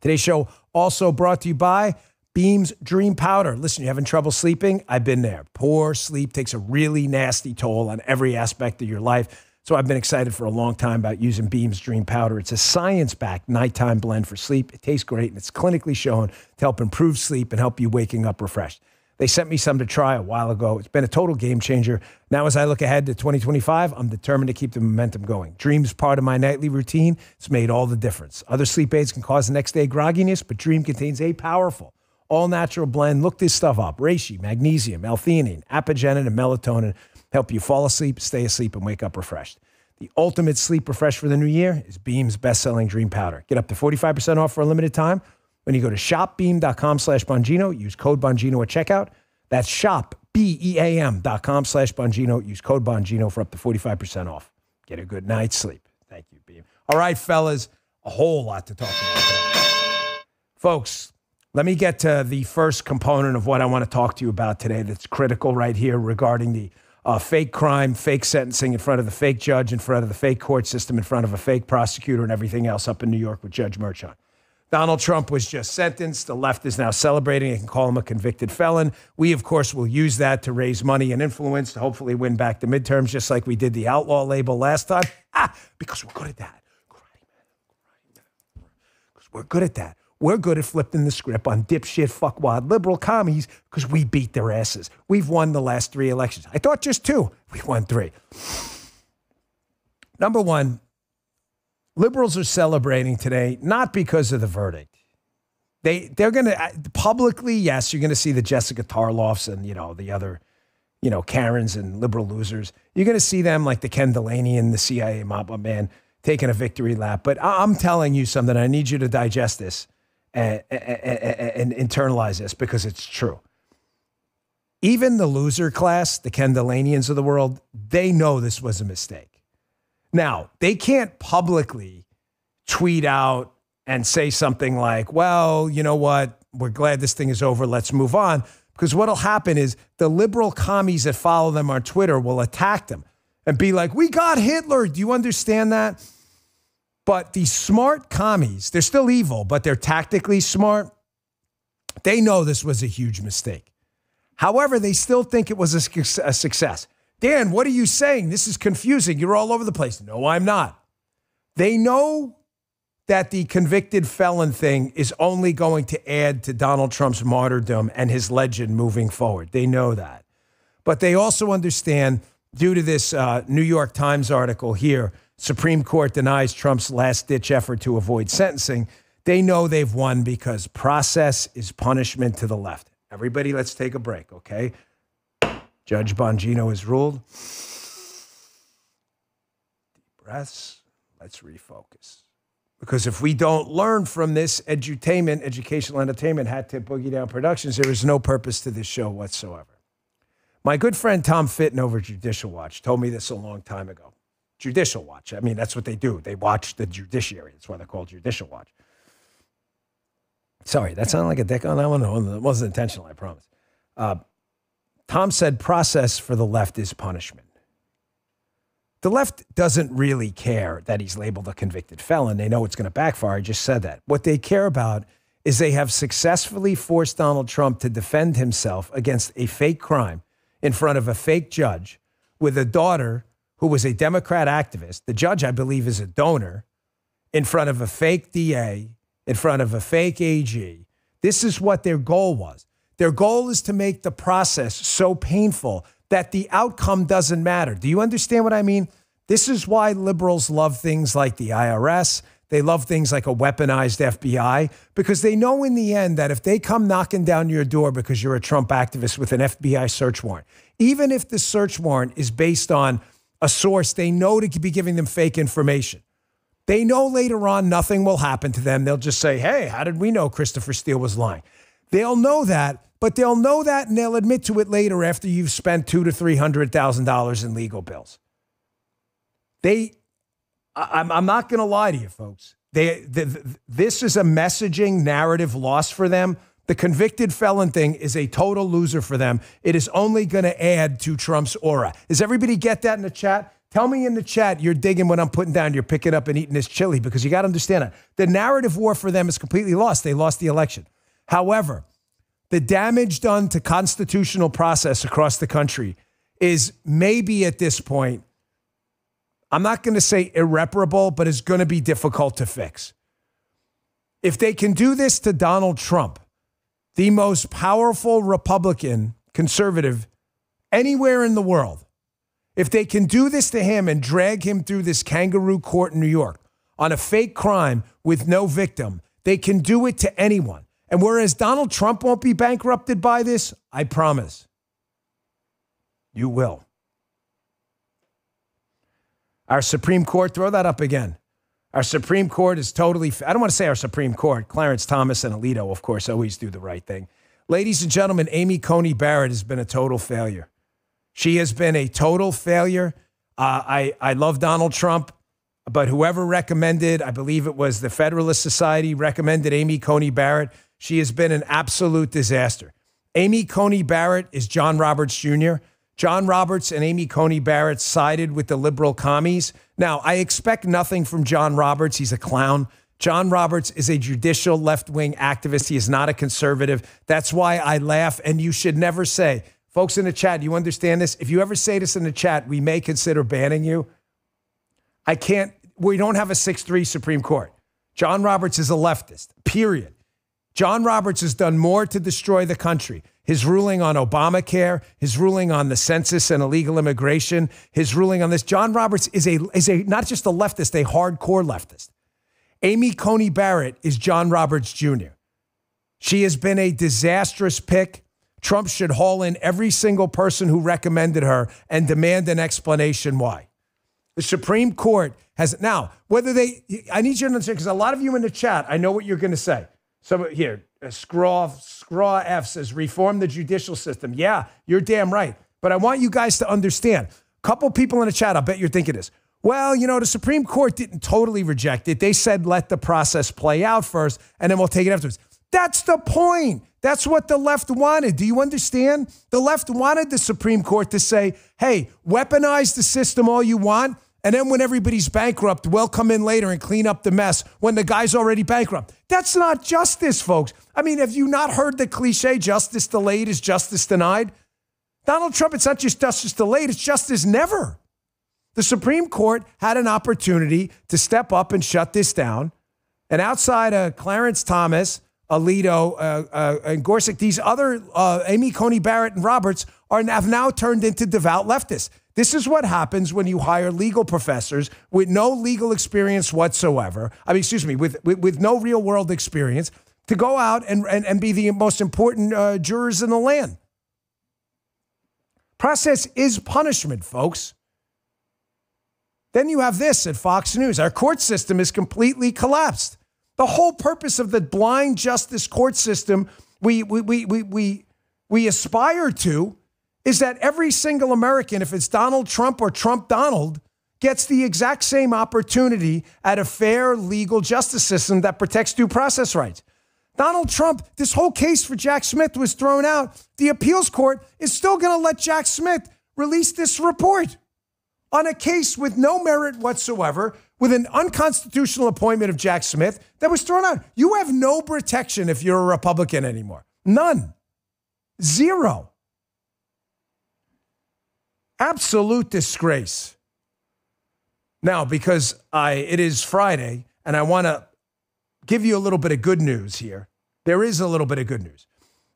Today's show also brought to you by Beam's Dream Powder. Listen, you having trouble sleeping? I've been there. Poor sleep takes a really nasty toll on every aspect of your life. So I've been excited for a long time about using Beam's Dream Powder. It's a science-backed nighttime blend for sleep. It tastes great, and it's clinically shown to help improve sleep and help you waking up refreshed. They sent me some to try a while ago. It's been a total game changer. Now, as I look ahead to 2025, I'm determined to keep the momentum going. Dream's part of my nightly routine. It's made all the difference. Other sleep aids can cause the next day grogginess, but Dream contains a powerful, all-natural blend. Look this stuff up. Reishi, magnesium, L-theanine, apigenin, and melatonin help you fall asleep, stay asleep, and wake up refreshed. The ultimate sleep refresh for the new year is Beam's best-selling Dream Powder. Get up to 45% off for a limited time when you go to shopbeam.com/Bongino. Use code Bongino at checkout. That's shopbeam.com/Bongino. Use code Bongino for up to 45% off. Get a good night's sleep. Thank you, Beam. All right, fellas, a whole lot to talk about today. Folks, let me get to the first component of what I want to talk to you about today that's critical right here regarding the fake crime, fake sentencing in front of the fake judge, in front of the fake court system, in front of a fake prosecutor, and everything else up in New York with Judge Merchan. Donald Trump was just sentenced. The left is now celebrating. They can call him a convicted felon. We, of course, will use that to raise money and influence to hopefully win back the midterms, just like we did the outlaw label last time. Because we're good at that. Because we're good at that. We're good at flipping the script on dipshit, fuckwad, liberal commies because we beat their asses. We've won the last 3 elections. I thought just 2. We won 3. Number one, liberals are celebrating today not because of the verdict. They're going to, publicly, yes, you're going to see the Jessica Tarloffs and, the other, Karens and liberal losers. You're going to see them like the Ken Delaney and the CIA mop-up man taking a victory lap. But I'm telling you something. I need you to digest this. And internalize this because it's true. Even the loser class, the Ken Delanians of the world, they know this was a mistake. Now, they can't publicly tweet out and say something like, well, you know what? We're glad this thing is over. Let's move on. Because what'll happen is the liberal commies that follow them on Twitter will attack them and be like, we got Hitler. Do you understand that? But these smart commies, they're still evil, but they're tactically smart. They know this was a huge mistake. However, they still think it was a success. Dan, what are you saying? This is confusing. You're all over the place. No, I'm not. They know that the convicted felon thing is only going to add to Donald Trump's martyrdom and his legend moving forward. They know that. But they also understand, due to this New York Times article here, Supreme Court denies Trump's last-ditch effort to avoid sentencing. They know they've won because process is punishment to the left. Everybody, let's take a break, okay? Judge Bongino has ruled. Deep breaths. Let's refocus. Because if we don't learn from this educational entertainment, Hat Tip Boogie Down Productions, there is no purpose to this show whatsoever. My good friend Tom Fitton over at Judicial Watch told me this a long time ago. Judicial Watch. I mean, that's what they do. They watch the judiciary. That's why they're called Judicial Watch. Sorry, that sounded like a dick on that one. No, it wasn't intentional, I promise. Tom said process for the left is punishment. The left doesn't really care that he's labeled a convicted felon. They know it's going to backfire. I just said that. What they care about is they have successfully forced Donald Trump to defend himself against a fake crime in front of a fake judge with a daughter who was a Democrat activist. The judge, I believe, is a donor, in front of a fake DA, in front of a fake AG. This is what their goal was. Their goal is to make the process so painful that the outcome doesn't matter. Do you understand what I mean? This is why liberals love things like the IRS. They love things like a weaponized FBI, because they know in the end that if they come knocking down your door because you're a Trump activist with an FBI search warrant, even if the search warrant is based on a source they know to be giving them fake information, they know later on nothing will happen to them. They'll just say, hey, how did we know Christopher Steele was lying? They'll know that, but they'll know that and they'll admit to it later after you've spent $200,000 to $300,000 in legal bills. I'm not going to lie to you, folks. This is a messaging narrative loss for them. The convicted felon thing is a total loser for them. It is only going to add to Trump's aura. Does everybody get that in the chat? Tell me in the chat you're digging what I'm putting down. You're picking up and eating this chili, because you got to understand that. The narrative war for them is completely lost. They lost the election. However, the damage done to constitutional process across the country is maybe at this point, I'm not going to say irreparable, but it's going to be difficult to fix. If they can do this to Donald Trump, the most powerful Republican, conservative, anywhere in the world, if they can do this to him and drag him through this kangaroo court in New York on a fake crime with no victim, they can do it to anyone. And whereas Donald Trump won't be bankrupted by this, I promise you will. Our Supreme Court, throw that up again. Our Supreme Court is totally, I don't want to say our Supreme Court. Clarence Thomas and Alito, of course, always do the right thing. Ladies and gentlemen, Amy Coney Barrett has been a total failure. She has been a total failure. I love Donald Trump, but whoever recommended, I believe it was the Federalist Society, recommended Amy Coney Barrett. She has been an absolute disaster. Amy Coney Barrett is John Roberts Jr. John Roberts and Amy Coney Barrett sided with the liberal commies. Now, I expect nothing from John Roberts. He's a clown. John Roberts is a judicial left-wing activist. He is not a conservative. That's why I laugh, and you should never say, folks in the chat, you understand this? If you ever say this in the chat, we may consider banning you. We don't have a 6-3 Supreme Court. John Roberts is a leftist, period. John Roberts has done more to destroy the country. His ruling on Obamacare, his ruling on the census and illegal immigration, his ruling on this. John Roberts is a not just a leftist, a hardcore leftist. Amy Coney Barrett is John Roberts Jr. She has been a disastrous pick. Trump should haul in every single person who recommended her and demand an explanation why. The Supreme Court has, now, I need you to understand, because a lot of you in the chat, I know what you're going to say. So here, Scraw F says, reform the judicial system. Yeah, you're damn right. But I want you guys to understand. A couple people in the chat, I'll bet you're thinking this. Well, the Supreme Court didn't totally reject it. They said, let the process play out first, and then we'll take it afterwards. That's the point. That's what the left wanted. Do you understand? The left wanted the Supreme Court to say, hey, weaponize the system all you want, and then when everybody's bankrupt, we'll come in later and clean up the mess when the guy's already bankrupt. That's not justice, folks. I mean, have you not heard the cliche, justice delayed is justice denied? Donald Trump, it's not just justice delayed, it's justice never. The Supreme Court had an opportunity to step up and shut this down. And outside of Clarence Thomas, Alito, and Gorsuch, these other, Amy Coney Barrett and Roberts, have now turned into devout leftists. This is what happens when you hire legal professors with no legal experience whatsoever. With no real world experience to go out and be the most important jurors in the land. Process is punishment, folks. Then you have this at Fox News. Our court system is completely collapsed. The whole purpose of the blind justice court system we aspire to is that every single American, if it's Donald Trump or Trump Donald, gets the exact same opportunity at a fair legal justice system that protects due process rights. Donald Trump, this whole case for Jack Smith was thrown out. The appeals court is still going to let Jack Smith release this report on a case with no merit whatsoever, with an unconstitutional appointment of Jack Smith that was thrown out. You have no protection if you're a Republican anymore. None. Zero. Absolute disgrace. Now, because it is Friday, and I want to give you a little bit of good news here. There is a little bit of good news.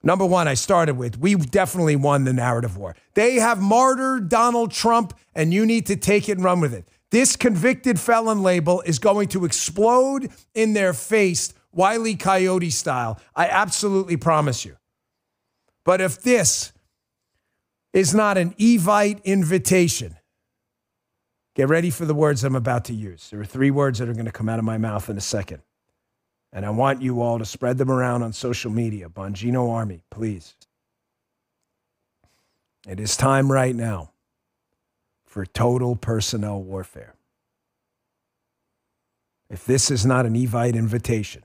Number one, I started with, we definitely won the narrative war. They have martyred Donald Trump, and you need to take it and run with it. This convicted felon label is going to explode in their face, Wile E. Coyote style. I absolutely promise you. But if this is not an Evite invitation, get ready for the words I'm about to use. There are 3 words that are going to come out of my mouth in a second. And I want you all to spread them around on social media. Bongino Army, please. It is time right now for total personnel warfare. If this is not an Evite invitation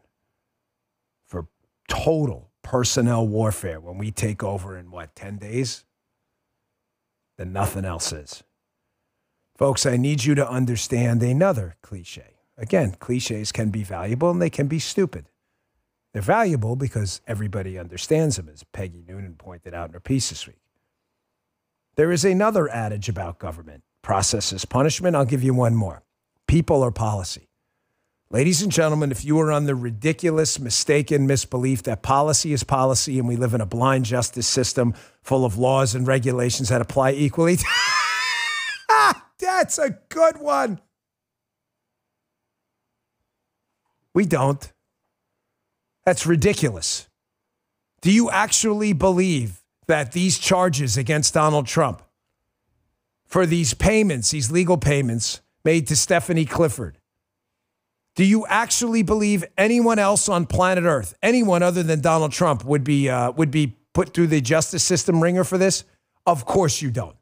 for total personnel warfare when we take over in, 10 days? Then nothing else is. Folks, I need you to understand another cliche. Again, cliches can be valuable and they can be stupid. They're valuable because everybody understands them, as Peggy Noonan pointed out in her piece this week. There is another adage about government. Process is punishment. I'll give you one more. People are policy. Ladies and gentlemen, if you are on the ridiculous, mistaken misbelief that policy is policy and we live in a blind justice system full of laws and regulations that apply equally, that's a good one. We don't. That's ridiculous. Do you actually believe that these charges against Donald Trump for these payments, these legal payments made to Stephanie Clifford, do you actually believe anyone else on planet Earth, anyone other than Donald Trump, would be put through the justice system ringer for this? Of course you don't.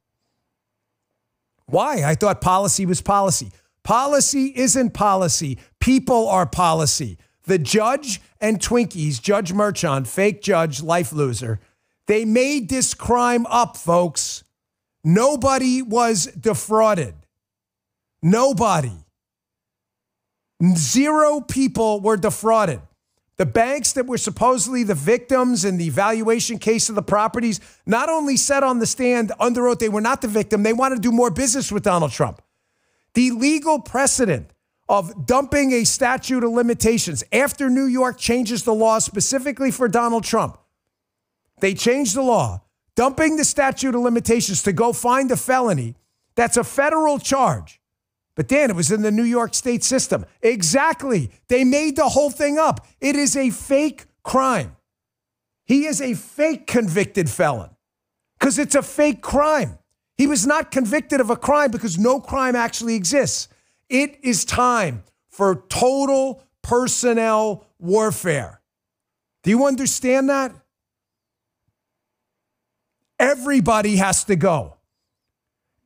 Why? I thought policy was policy. Policy isn't policy. People are policy. The judge and Twinkies, Judge Merchant, fake judge, life loser, they made this crime up, folks. Nobody was defrauded. Nobody. 0 people were defrauded. The banks that were supposedly the victims in the valuation case of the properties not only said on the stand under oath they were not the victim, they wanted to do more business with Donald Trump. The legal precedent of dumping a statute of limitations after New York changes the law specifically for Donald Trump. They changed the law, dumping the statute of limitations to go find a felony. That's a federal charge. But Dan, it was in the New York state system. Exactly. They made the whole thing up. It is a fake crime. He is a fake convicted felon because it's a fake crime. He was not convicted of a crime because no crime actually exists. It is time for total personnel warfare. Do you understand that? Everybody has to go.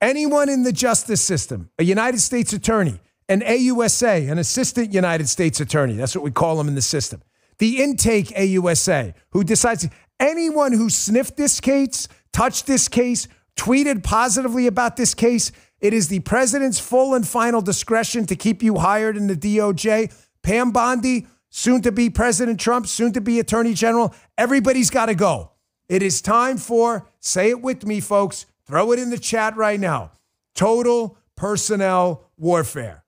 Anyone in the justice system, a United States attorney, an AUSA, an assistant United States attorney, that's what we call them in the system, the intake AUSA, who decides, anyone who sniffed this case, touched this case, tweeted positively about this case, it is the president's full and final discretion to keep you hired in the DOJ. Pam Bondi, soon to be President Trump, soon to be Attorney General, everybody's got to go. It is time for, say it with me, folks, throw it in the chat right now, total personnel warfare.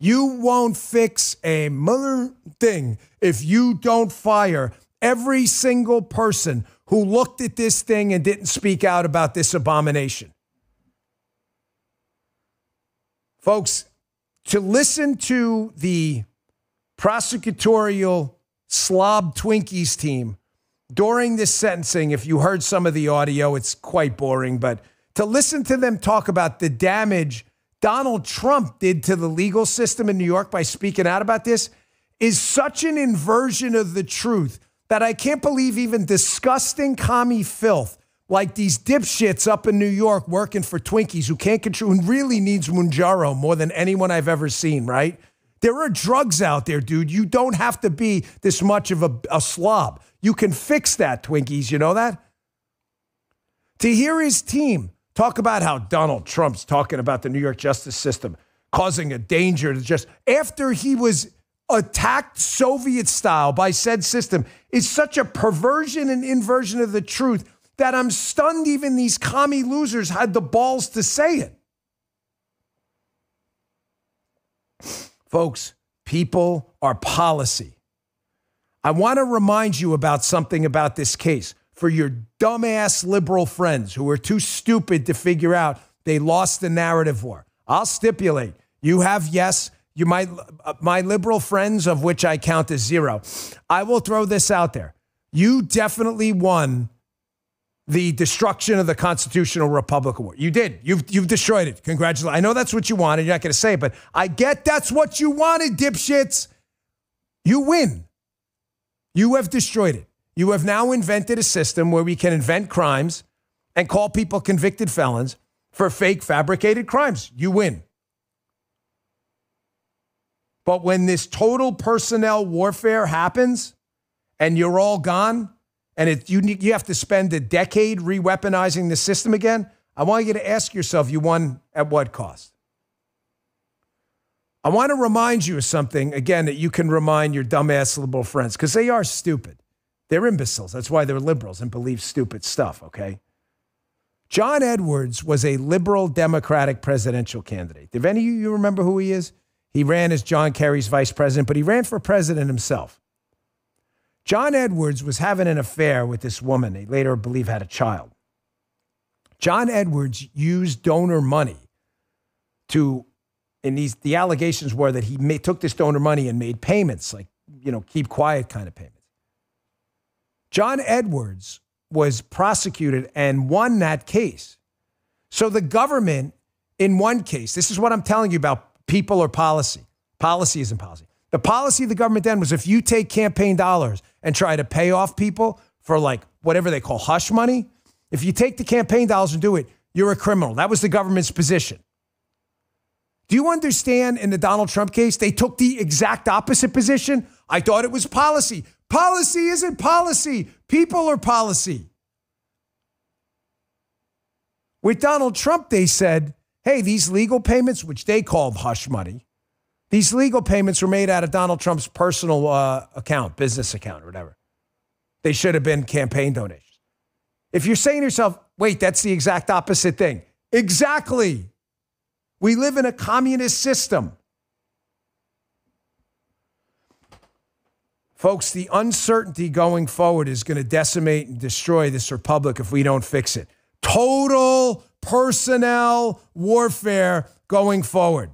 You won't fix a mother thing if you don't fire every single person who looked at this thing and didn't speak out about this abomination. Folks, to listen to the prosecutorial slob Twinkies team during this sentencing, if you heard some of the audio, it's quite boring, but to listen to them talk about the damage Donald Trump did to the legal system in New York by speaking out about this is such an inversion of the truth that I can't believe even disgusting commie filth like these dipshits up in New York working for Twinkies who can't control, who really needs Mounjaro more than anyone I've ever seen, right? There are drugs out there, dude. You don't have to be this much of a slob. You can fix that, Twinkies. You know that? To hear his team talk about how Donald Trump's talking about the New York justice system causing a danger to just after he was attacked Soviet style by said system is such a perversion and inversion of the truth that I'm stunned even these commie losers had the balls to say it. Folks, people are policy. I want to remind you about something about this case for your dumbass liberal friends who are too stupid to figure out they lost the narrative war. I'll stipulate you have, yes, you might, my liberal friends, of which I count as 0. I will throw this out there. You definitely won the destruction of the constitutional republic war. You did. You've destroyed it. Congratulations. I know that's what you wanted. You're not going to say it, but I get that's what you wanted, dipshits. You win. You have destroyed it. You have now invented a system where we can invent crimes and call people convicted felons for fake fabricated crimes. You win. But when this total personnel warfare happens and you're all gone and you have to spend a decade re-weaponizing the system again, I want you to ask yourself, you won at what cost? I want to remind you of something, again, that you can remind your dumbass liberal friends, because they are stupid. They're imbeciles. That's why they're liberals and believe stupid stuff, okay? John Edwards was a liberal Democratic presidential candidate. Do any of you remember who he is? He ran as John Kerry's vice president, but he ran for president himself. John Edwards was having an affair with this woman. They later, I believe, had a child. John Edwards used donor money to, the allegations were that he took this donor money and made payments, like, keep quiet kind of payments. John Edwards was prosecuted and won that case. So the government, in one case, this is what I'm telling you about people or policy. Policy isn't policy. The policy of the government then was if you take campaign dollars and try to pay off people for like whatever they call hush money, if you take the campaign dollars and do it, you're a criminal. That was the government's position. Do you understand in the Donald Trump case, they took the exact opposite position? I thought it was policy. Policy isn't policy. People are policy. With Donald Trump, they said, hey, these legal payments, which they called hush money, these legal payments were made out of Donald Trump's personal account, business account, or whatever. They should have been campaign donations. If you're saying to yourself, wait, that's the exact opposite thing. Exactly. We live in a communist system. Folks, the uncertainty going forward is going to decimate and destroy this republic if we don't fix it. Total personnel warfare going forward.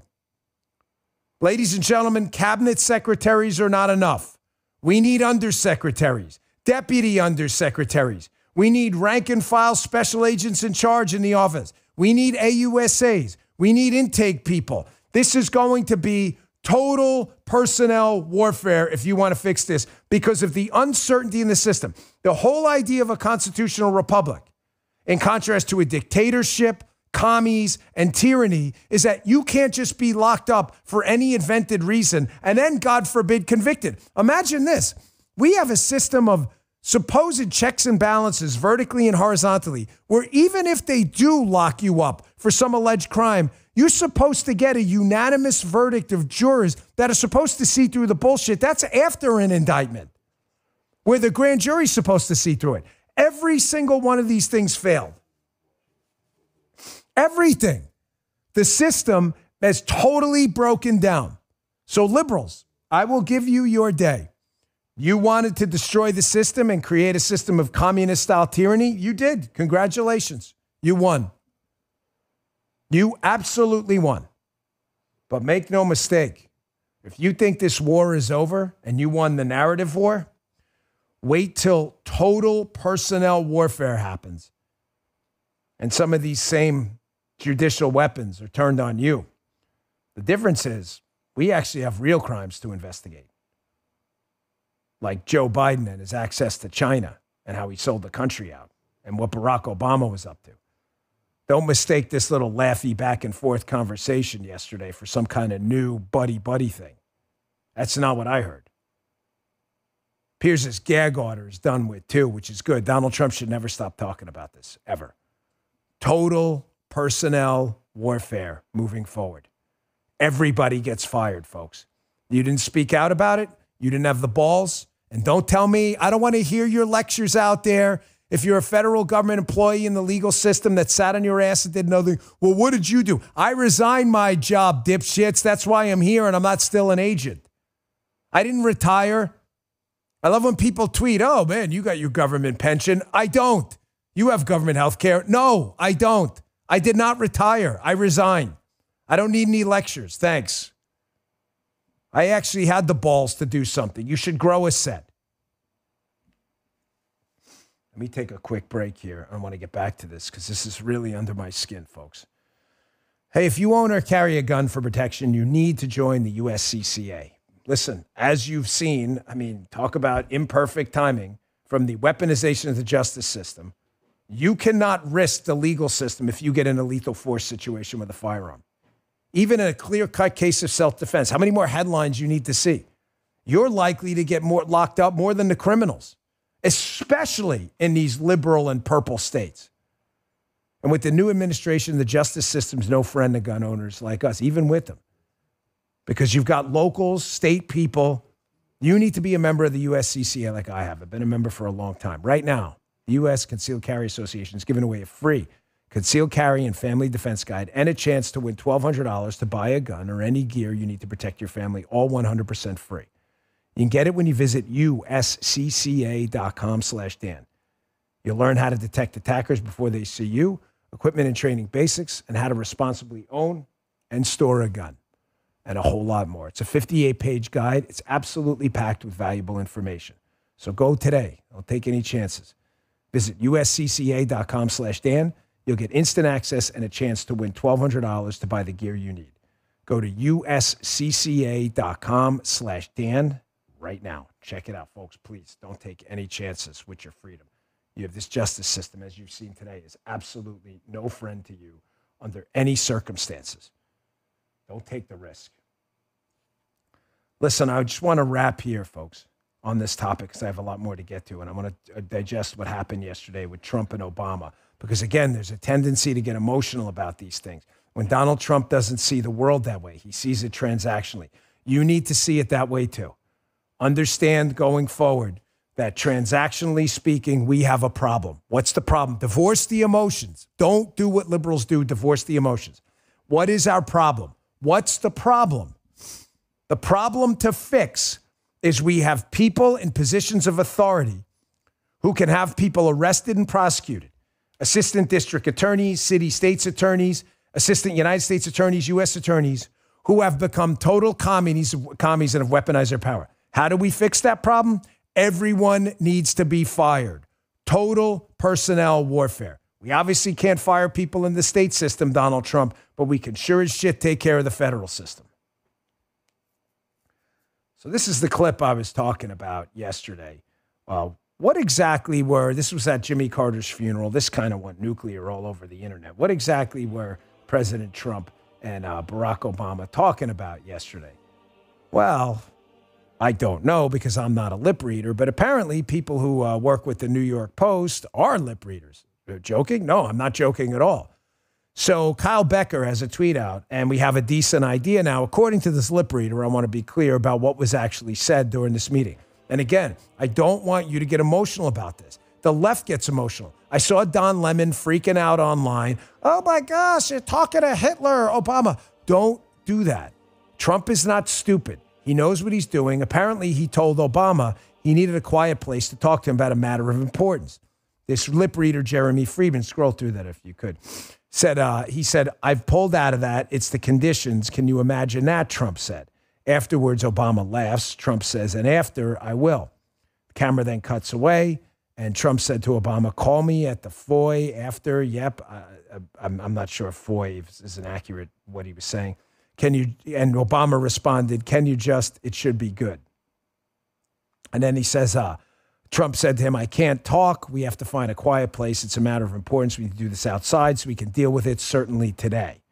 Ladies and gentlemen, cabinet secretaries are not enough. We need undersecretaries, deputy undersecretaries. We need rank and file special agents in charge in the office. We need AUSAs. We need intake people. This is going to be total personnel warfare if you want to fix this because of the uncertainty in the system. The whole idea of a constitutional republic, in contrast to a dictatorship, commies, and tyranny, is that you can't just be locked up for any invented reason and then, God forbid, convicted. Imagine this. We have a system of supposed checks and balances vertically and horizontally, where even if they do lock you up for some alleged crime, you're supposed to get a unanimous verdict of jurors that are supposed to see through the bullshit. That's after an indictment, where the grand jury's supposed to see through it. Every single one of these things failed. Everything. The system has totally broken down. So liberals, I will give you your day. You wanted to destroy the system and create a system of communist-style tyranny? You did. Congratulations. You won. You absolutely won. But make no mistake, if you think this war is over and you won the narrative war, wait till total personnel warfare happens and some of these same judicial weapons are turned on you. The difference is we actually have real crimes to investigate, like Joe Biden and his access to China and how he sold the country out and what Barack Obama was up to. Don't mistake this little laughy back and forth conversation yesterday for some kind of new buddy-buddy thing. That's not what I heard. Pierce's gag order is done with too, which is good. Donald Trump should never stop talking about this, ever. Total personnel warfare moving forward. Everybody gets fired, folks. You didn't speak out about it. You didn't have the balls. And don't tell me, I don't want to hear your lectures out there. If you're a federal government employee in the legal system that sat on your ass and did nothing, well, what did you do? I resigned my job, dipshits. That's why I'm here and I'm not still an agent. I didn't retire. I love when people tweet, oh, man, you got your government pension. I don't. You have government health care. No, I don't. I did not retire. I resigned. I don't need any lectures. Thanks. I actually had the balls to do something. You should grow a set. Let me take a quick break here. I want to get back to this because this is really under my skin, folks. Hey, if you own or carry a gun for protection, you need to join the USCCA. Listen, as you've seen, talk about imperfect timing from the weaponization of the justice system. You cannot risk the legal system if you get in a lethal force situation with a firearm. Even in a clear-cut case of self-defense, how many more headlines you need to see? You're likely to get more locked up more than the criminals, especially in these liberal and purple states. And with the new administration, the justice system's no friend to gun owners like us, even with them. Because you've got locals, state people. You need to be a member of the USCCA like I have. I've been a member for a long time. Right now, the U.S. Concealed Carry Association is giving away a free concealed carry and family defense guide and a chance to win $1,200 to buy a gun or any gear you need to protect your family, all 100% free. You can get it when you visit uscca.com/Dan. You'll learn how to detect attackers before they see you, equipment and training basics, and how to responsibly own and store a gun, and a whole lot more. It's a 58-page guide. It's absolutely packed with valuable information. So go today. Don't take any chances. Visit uscca.com/Dan. You'll get instant access and a chance to win $1,200 to buy the gear you need. Go to uscca.com/Dan right now. Check it out, folks. Please don't take any chances with your freedom. You have this justice system, as you've seen today, is absolutely no friend to you under any circumstances. Don't take the risk. Listen, I just want to wrap here, folks, on this topic because I have a lot more to get to, and I want to digest what happened yesterday with Trump and Obama because, again, there's a tendency to get emotional about these things. When Donald Trump doesn't see the world that way, he sees it transactionally. You need to see it that way, too. Understand going forward that transactionally speaking, we have a problem. What's the problem? Divorce the emotions. Don't do what liberals do, divorce the emotions. What is our problem? What's the problem? The problem to fix is we have people in positions of authority who can have people arrested and prosecuted. Assistant district attorneys, city states attorneys, assistant United States attorneys, U.S. attorneys, who have become total commies and have weaponized their power. How do we fix that problem? Everyone needs to be fired. Total personnel warfare. We obviously can't fire people in the state system, Donald Trump, but we can sure as shit take care of the federal system. So this is the clip I was talking about yesterday. What exactly this was at Jimmy Carter's funeral. This kind of went nuclear all over the internet. What exactly were President Trump and Barack Obama talking about yesterday? Well, I don't know because I'm not a lip reader, but apparently people who work with the New York Post are lip readers. You're joking? No, I'm not joking at all. So Kyle Becker has a tweet out, and we have a decent idea now. According to this lip reader, I want to be clear about what was actually said during this meeting. And again, I don't want you to get emotional about this. The left gets emotional. I saw Don Lemon freaking out online. Oh my gosh, you're talking to Hitler, Obama. Don't do that. Trump is not stupid. He knows what he's doing. Apparently, he told Obama he needed a quiet place to talk to him about a matter of importance. This lip reader, Jeremy Friedman, scroll through that if you could, he said, I've pulled out of that. It's the conditions. Can you imagine that, Trump said. Afterwards, Obama laughs. Trump says, and after, I will. The camera then cuts away, and Trump said to Obama, call me at the foy after. Yep, I'm not sure if foy is inaccurate what he was saying. And Obama responded, can you just, it should be good. And then he says, Trump said to him, I can't talk. We have to find a quiet place. It's a matter of importance. We need to do this outside so we can deal with it certainly today.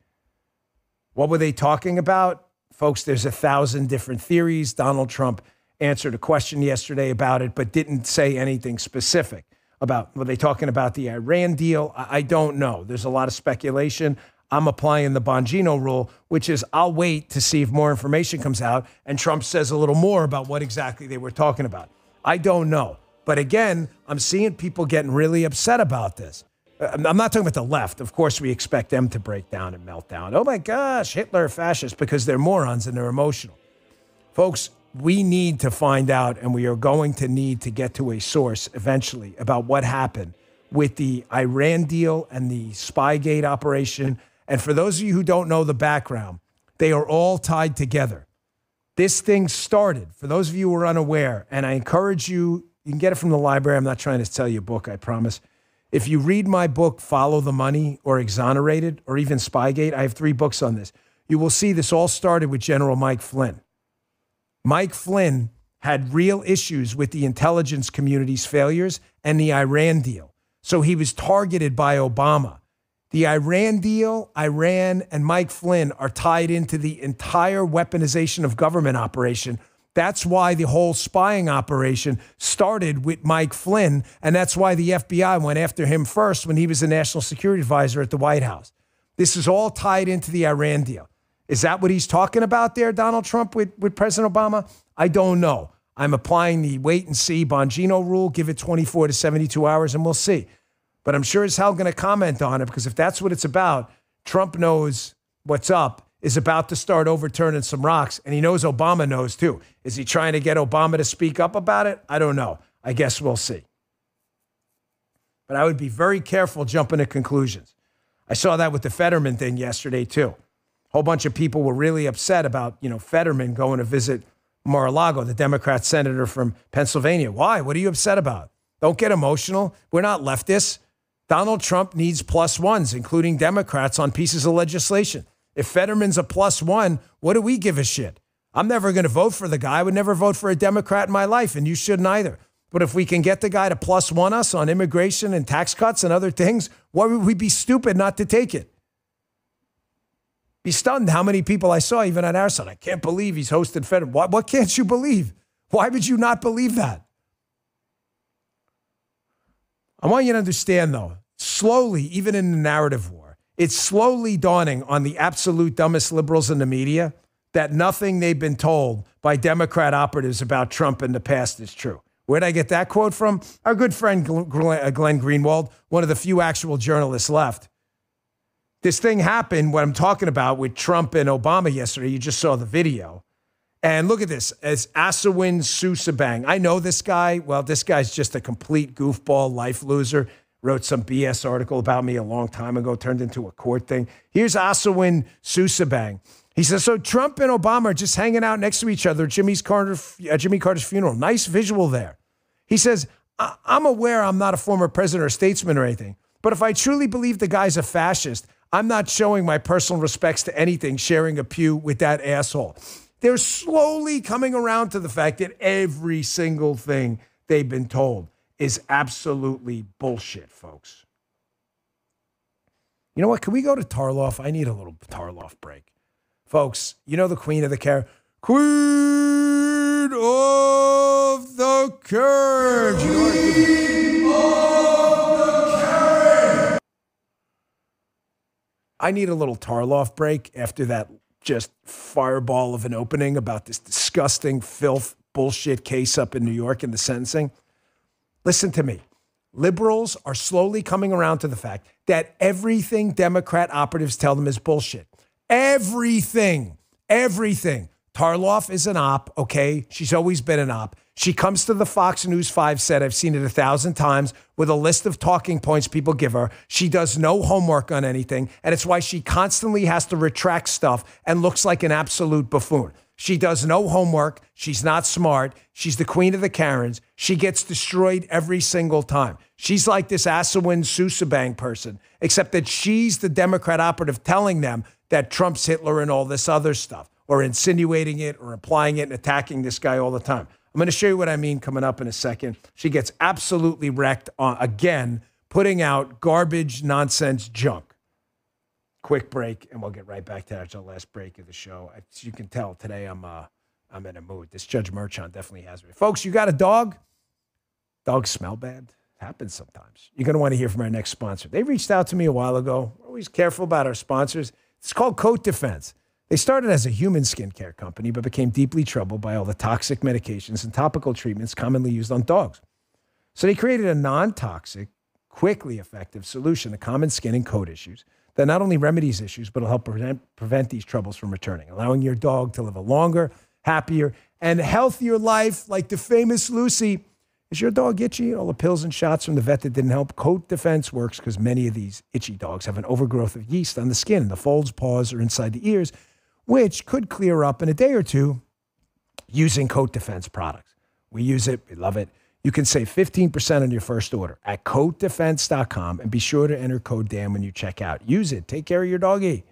What were they talking about? Folks, there's 1,000 different theories. Donald Trump answered a question yesterday about it, but didn't say anything specific about, were they talking about the Iran deal? I don't know. There's a lot of speculation. I'm applying the Bongino rule, which is I'll wait to see if more information comes out and Trump says a little more about what exactly they were talking about. I don't know. But again, I'm seeing people getting really upset about this. I'm not talking about the left. Of course, we expect them to break down and melt down. Oh my gosh, Hitler, fascist, because they're morons and they're emotional. Folks, we need to find out, and we are going to need to get to a source eventually about what happened with the Iran deal and the Spygate operation. And for those of you who don't know the background, they are all tied together. This thing started, for those of you who are unaware, and I encourage you, you can get it from the library. I'm not trying to sell you a book, I promise. If you read my book, Follow the Money or Exonerated or even Spygate, I have 3 books on this. You will see this all started with General Mike Flynn. Mike Flynn had real issues with the intelligence community's failures and the Iran deal. So he was targeted by Obama. The Iran deal, Iran, and Mike Flynn are tied into the entire weaponization of government operation That's why the whole spying operation started with Mike Flynn, and that's why the FBI went after him first when he was the national security advisor at the White House. This is all tied into the Iran deal. Is that what he's talking about there, Donald Trump, with President Obama? I don't know. I'm applying the wait and see Bongino rule, give it 24 to 72 hours, and we'll see. But I'm sure as hell going to comment on it, because if that's what it's about, Trump knows what's up, is about to start overturning some rocks, and he knows Obama knows too. Is he trying to get Obama to speak up about it? I don't know. I guess we'll see. But I would be very careful jumping to conclusions. I saw that with the Fetterman thing yesterday too. A whole bunch of people were really upset about, Fetterman going to visit Mar-a-Lago, the Democrat senator from Pennsylvania. Why? What are you upset about? Don't get emotional. We're not leftists. Donald Trump needs plus ones, including Democrats, on pieces of legislation. If Fetterman's a plus one, what do we give a shit? I'm never going to vote for the guy. I would never vote for a Democrat in my life, and you shouldn't either. But if we can get the guy to plus one us on immigration and tax cuts and other things, why would we be stupid not to take it? Be stunned how many people I saw, even on our side. I can't believe he's hosted Fetterman. What can't you believe? Why would you not believe that? I want you to understand, though, slowly, even in the narrative war, it's slowly dawning on the absolute dumbest liberals in the media that nothing they've been told by Democrat operatives about Trump in the past is true. Where'd I get that quote from? Our good friend Glenn Greenwald, one of the few actual journalists left. This thing happened, what I'm talking about, with Trump and Obama yesterday. You just saw the video. And look at this, as Asawin Susabang. I know this guy. Well, this guy's just a complete goofball, life loser. Wrote some BS article about me a long time ago, turned into a court thing. Here's Asawin Susabang. He says, so Trump and Obama are just hanging out next to each other at Jimmy Carter's funeral. Nice visual there. He says, I'm aware I'm not a former president or statesman or anything, but if I truly believe the guy's a fascist, I'm not showing my personal respects to anything, sharing a pew with that asshole. They're slowly coming around to the fact that every single thing they've been told is absolutely bullshit, folks. You know what? Can we go to Tarloff? I need a little Tarloff break. Folks, you know the queen of the carriage? Queen of the carriage. Queen of the carriage. I need a little Tarloff break after that just fireball of an opening about this disgusting filth bullshit case up in New York in the sentencing. Listen to me. Liberals are slowly coming around to the fact that everything Democrat operatives tell them is bullshit. Everything. Tarloff is an op, okay? She's always been an op. She comes to the Fox News 5 set, I've seen it 1,000 times, with a list of talking points people give her. She does no homework on anything, and it's why she constantly has to retract stuff and looks like an absolute buffoon. She does no homework. She's not smart. She's the queen of the Karens. She gets destroyed every single time. She's like this Asawin Susabang person, except that she's the Democrat operative telling them that Trump's Hitler and all this other stuff, or insinuating it or implying it and attacking this guy all the time. I'm going to show you what I mean coming up in a second. She gets absolutely wrecked again, putting out garbage, nonsense, junk. Quick break, and we'll get right back to that. It's our last break of the show. As you can tell, today I'm in a mood. This Judge Merchant definitely has me. Folks, you got a dog? Dogs smell bad? It happens sometimes. You're going to want to hear from our next sponsor. They reached out to me a while ago. We're always careful about our sponsors. It's called Coat Defense. They started as a human skincare company, but became deeply troubled by all the toxic medications and topical treatments commonly used on dogs. So they created a non-toxic, quickly effective solution to common skin and coat issues that not only remedies issues, but will help prevent these troubles from returning, allowing your dog to live a longer, happier, and healthier life like the famous Lucy. Is your dog itchy? All the pills and shots from the vet that didn't help? Coat Defense works because many of these itchy dogs have an overgrowth of yeast on the skin, the folds, paws, or inside the ears, which could clear up in a day or two using Coat Defense products. We use it. We love it. You can save 15% on your first order at coatdefense.com, and be sure to enter code Dan when you check out. Use it. Take care of your doggy.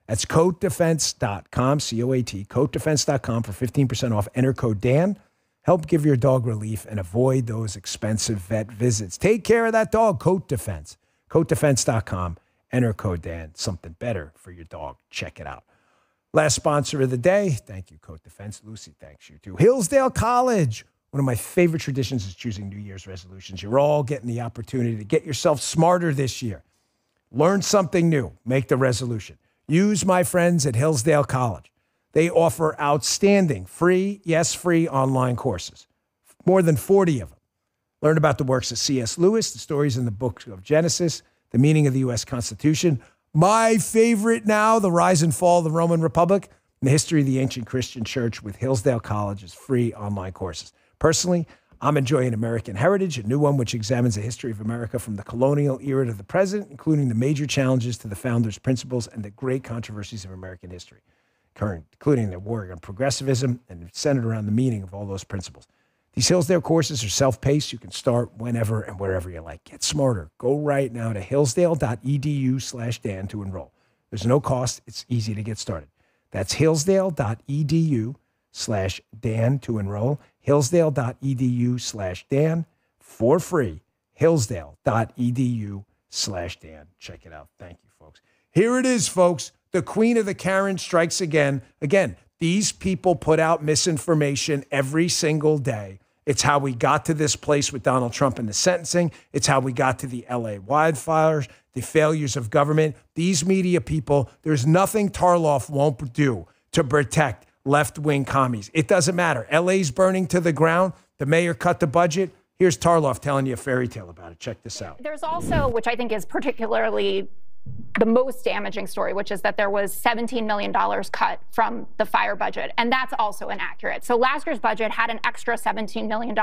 That's coatdefense.com, C-O-A-T, coatdefense.com for 15% off. Enter code Dan. Help give your dog relief and avoid those expensive vet visits. Take care of that dog. Coat Defense. Coatdefense.com. Enter code Dan. Something better for your dog. Check it out. Last sponsor of the day. Thank you, Coat Defense. Lucy, thanks you too. Hillsdale College. One of my favorite traditions is choosing New Year's resolutions. You're all getting the opportunity to get yourself smarter this year. Learn something new. Make the resolution. Use my friends at Hillsdale College. They offer outstanding, free online courses. More than 40 of them. Learn about the works of C.S. Lewis, the stories in the book of Genesis, the meaning of the U.S. Constitution. My favorite now, the rise and fall of the Roman Republic, and the history of the ancient Christian church with Hillsdale College's free online courses. Personally, I'm enjoying American Heritage, a new one which examines the history of America from the colonial era to the present, including the major challenges to the founders' principles and the great controversies of American history, including the war on progressivism and centered around the meaning of all those principles. These Hillsdale courses are self-paced. You can start whenever and wherever you like. Get smarter. Go right now to hillsdale.edu/Dan to enroll. There's no cost. It's easy to get started. That's hillsdale.edu/Dan to enroll. Hillsdale.edu/Dan for free. Hillsdale.edu/Dan. Check it out. Thank you, folks. Here it is, folks. The Queen of the Karen strikes again. Again, these people put out misinformation every single day. It's how we got to this place with Donald Trump and the sentencing. It's how we got to the LA wildfires, the failures of government. These media people, there's nothing Tarloff won't do to protect left-wing commies. It doesn't matter. LA's burning to the ground. The mayor cut the budget. Here's Tarloff telling you a fairy tale about it. Check this out. There's also, which I think is particularly the most damaging story, which is that there was $17 million cut from the fire budget. And that's also inaccurate. So last year's budget had an extra $17 million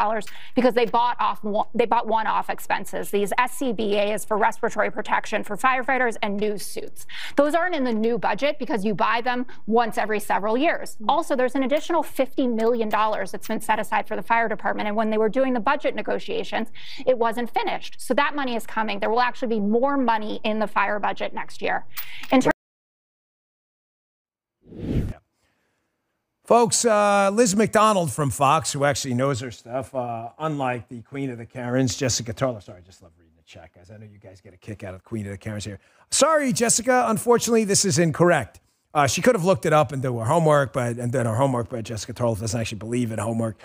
because they bought one-off expenses. These SCBAs for respiratory protection for firefighters and new suits. Those aren't in the new budget because you buy them once every several years. Also, there's an additional $50 million that's been set aside for the fire department. And when they were doing the budget negotiations, it wasn't finished. So that money is coming. There will actually be more money in the fire budget next year. Folks, Liz McDonald from Fox, who actually knows her stuff, unlike the Queen of the Karens, Jessica Tarloff. Sorry, I just love reading the chat, guys. I know you guys get a kick out of the Queen of the Karens here. Sorry, Jessica. Unfortunately, this is incorrect. She could have looked it up and done her homework, but Jessica Tarloff doesn't actually believe in homework.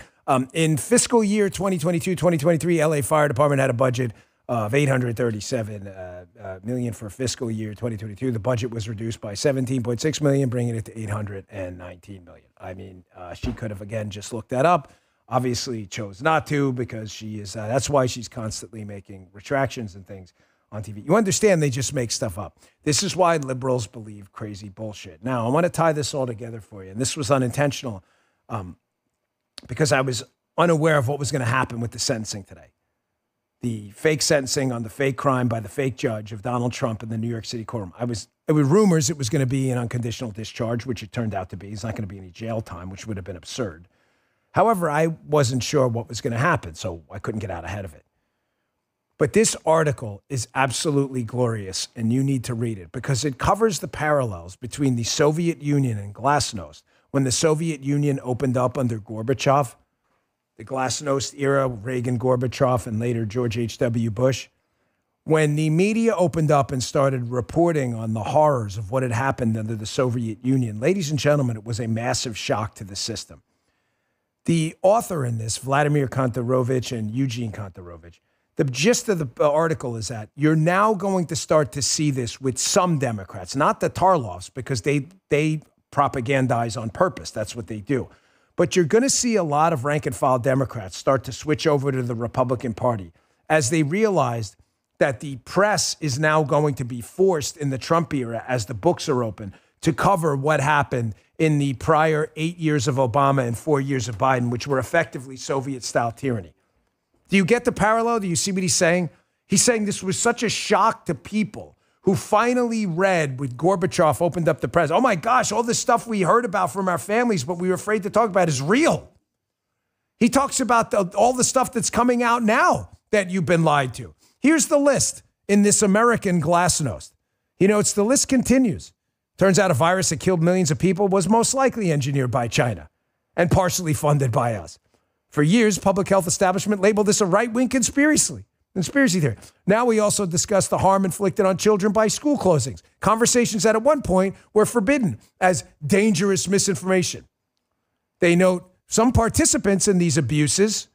In fiscal year 2022-2023, LA Fire Department had a budget of $837 million for fiscal year 2022. The budget was reduced by $17.6 million, bringing it to $819 million. I mean, she could have, again, just looked that up. Obviously chose not to because she is, that's why she's constantly making retractions and things on TV. You understand they just make stuff up. This is why liberals believe crazy bullshit. Now, I want to tie this all together for you. And this was unintentional because I was unaware of what was going to happen with the sentencing today. The fake sentencing on the fake crime by the fake judge of Donald Trump in the New York City courtroom. There were rumors it was going to be an unconditional discharge, which it turned out to be. He's not going to be any jail time, which would have been absurd. However, I wasn't sure what was going to happen, so I couldn't get out ahead of it. But this article is absolutely glorious, and you need to read it because it covers the parallels between the Soviet Union and Glasnost. When the Soviet Union opened up under Gorbachev, the Glasnost era, Reagan, Gorbachev, and later George H.W. Bush, when the media opened up and started reporting on the horrors of what had happened under the Soviet Union, ladies and gentlemen, it was a massive shock to the system. The author in this, Vladimir Kantorovich and Eugene Kantorovich, the gist of the article is that you're now going to start to see this with some Democrats, not the Tarloffs, because they propagandize on purpose. That's what they do. But you're going to see a lot of rank-and-file Democrats start to switch over to the Republican Party as they realized that the press is now going to be forced in the Trump era, as the books are open, to cover what happened in the prior 8 years of Obama and 4 years of Biden, which were effectively Soviet-style tyranny. Do you get the parallel? Do you see what he's saying? He's saying this was such a shock to people who finally read when Gorbachev opened up the press. Oh my gosh, all this stuff we heard about from our families, but we were afraid to talk about is real. He talks about all the stuff that's coming out now that you've been lied to. Here's the list in this American Glasnost. You know, the list continues. Turns out a virus that killed millions of people was most likely engineered by China and partially funded by us. For years, public health establishment labeled this a right-wing conspiracy. Conspiracy theory. Now we also discuss the harm inflicted on children by school closings. Conversations that at one point were forbidden as dangerous misinformation. They note some participants in these abuses,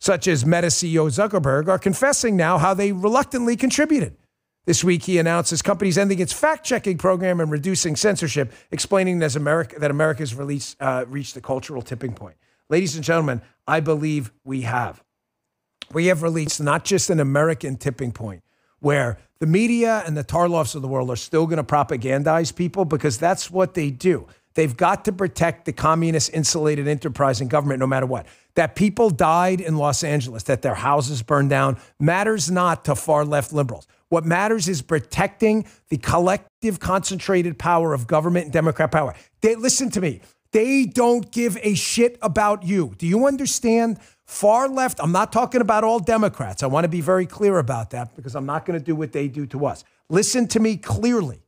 such as Meta CEO Zuckerberg, are confessing now how they reluctantly contributed. This week, he announced his company's ending its fact-checking program and reducing censorship, explaining that America's reached the cultural tipping point. Ladies and gentlemen, I believe we have. We have reached not just an American tipping point where the media and the Tarloffs of the world are still going to propagandize people because that's what they do. They've got to protect the communist insulated enterprise and government no matter what. That people died in Los Angeles, that their houses burned down, matters not to far left liberals. What matters is protecting the collective concentrated power of government and Democrat power. Listen to me. They don't give a shit about you. Do you understand? Far left, I'm not talking about all Democrats. I want to be very clear about that because I'm not going to do what they do to us. Listen to me clearly.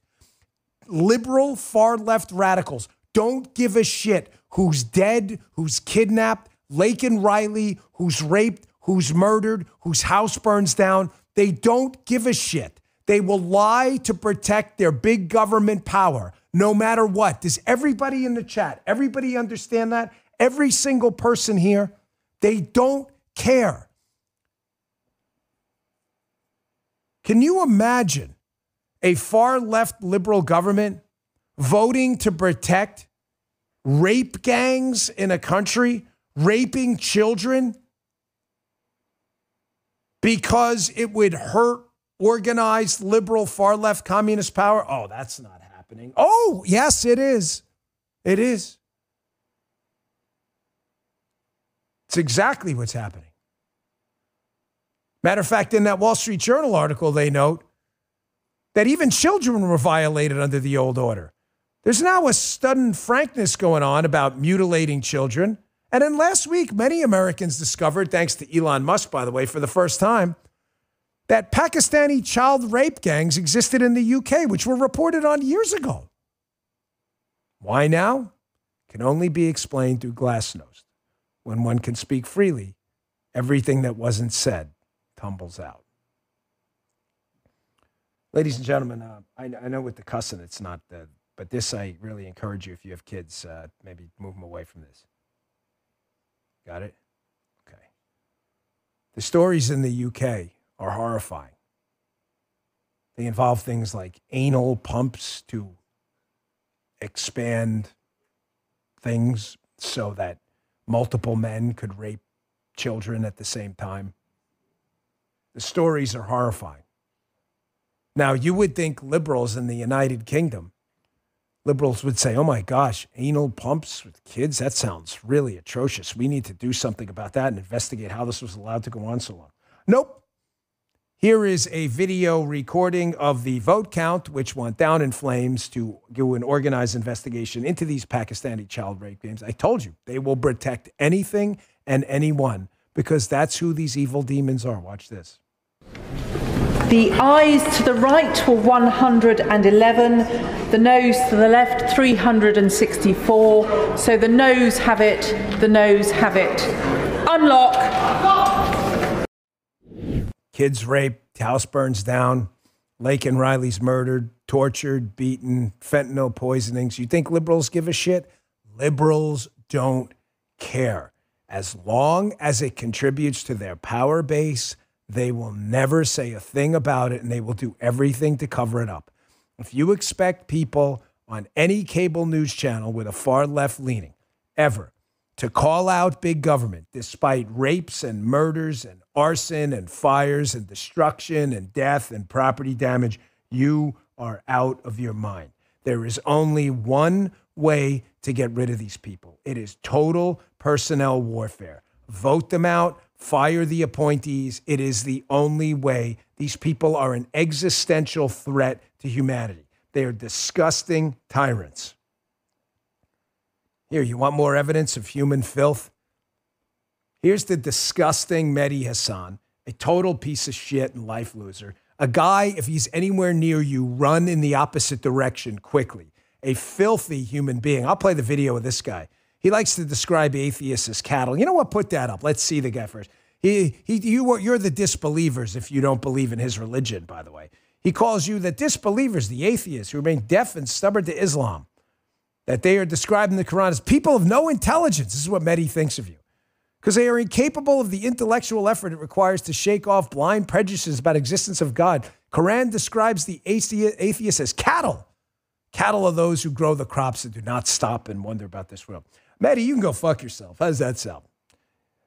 Liberal far left radicals don't give a shit who's dead, who's kidnapped, Laken Riley, who's raped, who's murdered, whose house burns down. They don't give a shit. They will lie to protect their big government power, no matter what. Does everybody in the chat, everybody understand that? Every single person here, they don't care. Can you imagine a far left liberal government voting to protect rape gangs in a country, raping children, because it would hurt organized liberal far left communist power? Oh, that's not happening. Oh, yes, it is. It is. It's exactly what's happening. Matter of fact, in that Wall Street Journal article, they note that even children were violated under the old order. There's now a sudden frankness going on about mutilating children. And then last week, many Americans discovered, thanks to Elon Musk, by the way, for the first time, that Pakistani child rape gangs existed in the UK, which were reported on years ago. Why now? Can only be explained through glasnost. When one can speak freely, everything that wasn't said tumbles out. Ladies and gentlemen, I know with the cussing, it's not, but this I really encourage you, if you have kids, maybe move them away from this. Got it? Okay. The stories in the UK are horrifying. They involve things like anal pumps to expand things so that multiple men could rape children at the same time. The stories are horrifying. Now, you would think liberals in the United Kingdom, liberals would say, oh my gosh, anal pumps with kids? That sounds really atrocious. We need to do something about that and investigate how this was allowed to go on so long. Nope. Here is a video recording of the vote count, which went down in flames to do an organized investigation into these Pakistani child rape games. I told you, they will protect anything and anyone because that's who these evil demons are. Watch this. The ayes to the right were 111, the noes to the left 364. So the noes have it, the noes have it. Unlock. Kids raped, house burns down, Laken Riley's murdered, tortured, beaten, fentanyl poisonings. You think liberals give a shit? Liberals don't care. As long as it contributes to their power base, they will never say a thing about it, and they will do everything to cover it up. If you expect people on any cable news channel with a far left leaning ever to call out big government, despite rapes and murders and arson and fires and destruction and death and property damage, you are out of your mind. There is only one way to get rid of these people. It is total personnel warfare. Vote them out. Fire the appointees. It is the only way. These people are an existential threat to humanity. They are disgusting tyrants. Here, you want more evidence of human filth? Here's the disgusting Mehdi Hassan, a total piece of shit and life loser. A guy, if he's anywhere near you, run in the opposite direction quickly. A filthy human being. I'll play the video of this guy. He likes to describe atheists as cattle. You know what? Put that up. Let's see the guy first. You're the disbelievers if you don't believe in his religion, by the way. He calls you the disbelievers, the atheists who remain deaf and stubborn to Islam, that they are described in the Quran as people of no intelligence. This is what Mehdi thinks of you. Because they are incapable of the intellectual effort it requires to shake off blind prejudices about existence of God. Quran describes the atheists as cattle. Cattle are those who grow the crops and do not stop and wonder about this world. Mehdi, you can go fuck yourself. How does that sound?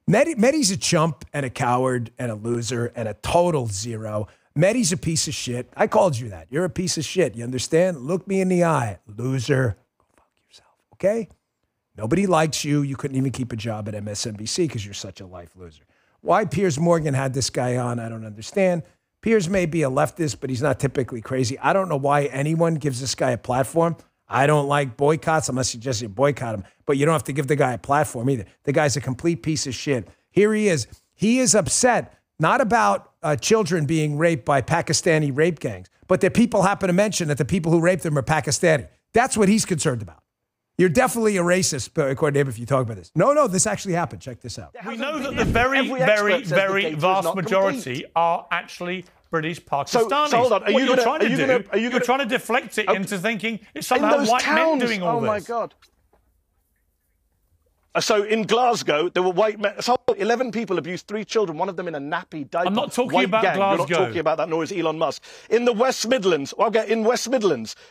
Mehdi's a chump and a coward and a loser and a total zero. Mehdi's a piece of shit. I called you that. You're a piece of shit. You understand? Look me in the eye. Loser. Go fuck yourself. Okay? Nobody likes you. You couldn't even keep a job at MSNBC because you're such a life loser. Why Piers Morgan had this guy on, I don't understand. Piers may be a leftist, but he's not typically crazy. I don't know why anyone gives this guy a platform. I don't like boycotts. I'm not suggesting you boycott him, but you don't have to give the guy a platform either. The guy's a complete piece of shit. Here he is. He is upset, not about children being raped by Pakistani rape gangs, but that people happen to mention that the people who raped them are Pakistani. That's what he's concerned about. You're definitely a racist, according to him, if you talk about this. No, this actually happened. Check this out. We know that the very vast majority are actually British Pakistanis. So hold on. You're trying to deflect it into thinking it's somehow white men doing all this. Oh, my God. So in Glasgow, there were white men. So 11 people abused 3 children, one of them in a nappy diaper. I'm not talking about Glasgow. You're not talking about that, nor is Elon Musk. In the West Midlands,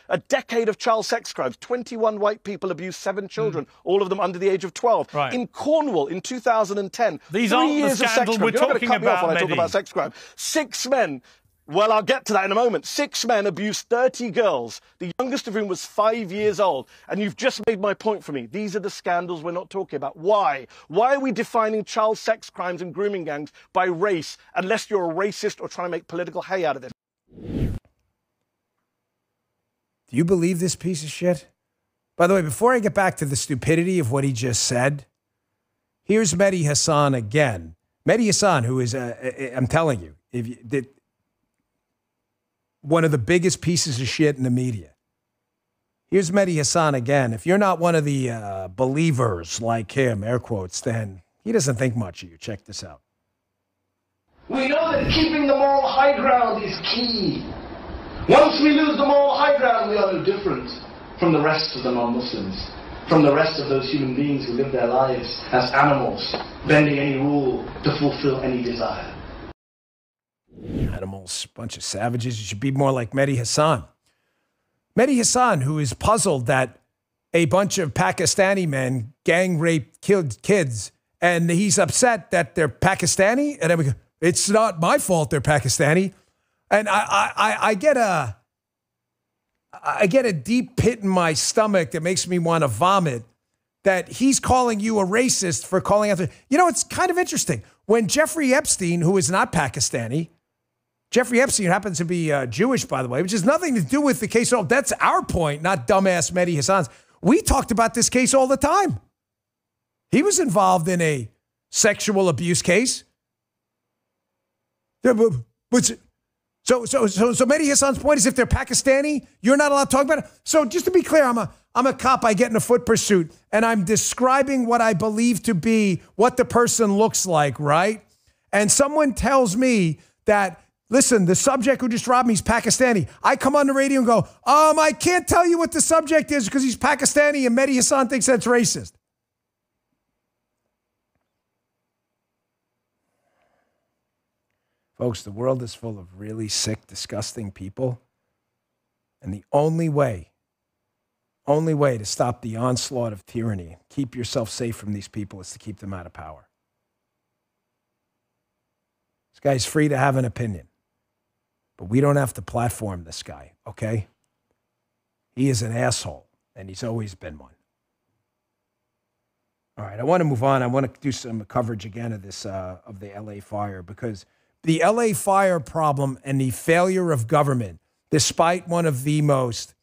a decade of child sex crimes. 21 white people abused 7 children, all of them under the age of 12. Right. In Cornwall, in 2010, these 3 aren't years the of sex scandals crime. we're You're not going talking to cut me off about, when I talk about sex crime. 6 men. Well, I'll get to that in a moment. 6 men abused 30 girls, the youngest of whom was 5 years old. And you've just made my point for me. These are the scandals we're not talking about. Why? Why are we defining child sex crimes and grooming gangs by race, unless you're a racist or trying to make political hay out of this? Do you believe this piece of shit? By the way, before I get back to the stupidity of what he just said, here's Mehdi Hassan again. Mehdi Hassan, who is, I'm telling you, one of the biggest pieces of shit in the media. Here's Mehdi Hassan again. If you're not one of the believers like him, air quotes, then he doesn't think much of you. Check this out. We know that keeping the moral high ground is key. Once we lose the moral high ground, we are no different from the rest of the non-Muslims, from the rest of those human beings who live their lives as animals, bending any rule to fulfill any desire. Animals, bunch of savages. You should be more like Mehdi Hassan. Mehdi Hassan, who is puzzled that a bunch of Pakistani men gang raped, killed kids, and he's upset that they're Pakistani. And then it's not my fault they're Pakistani. And I get a deep pit in my stomach that makes me want to vomit that he's calling you a racist for calling out. You know, it's kind of interesting. When Jeffrey Epstein, who is not Pakistani, Jeffrey Epstein happens to be Jewish, by the way, which has nothing to do with the case at all. That's our point, not dumbass Mehdi Hassan's. We talked about this case all the time. He was involved in a sexual abuse case. So Mehdi Hassan's point is if they're Pakistani, you're not allowed to talk about it. So just to be clear, I'm a cop. I get in a foot pursuit, and I'm describing what I believe to be what the person looks like, right? And someone tells me that, listen, the subject who just robbed me is Pakistani. I come on the radio and go, I can't tell you what the subject is because he's Pakistani and Mehdi Hassan thinks that's racist. Folks, the world is full of really sick, disgusting people. And the only way to stop the onslaught of tyranny, keep yourself safe from these people, is to keep them out of power. This guy's free to have an opinion. But we don't have to platform this guy, okay? He is an asshole, and he's always been one. All right, I want to move on. I want to do some coverage again of this, of the LA fire, because the LA fire problem and the failure of government, despite one of the most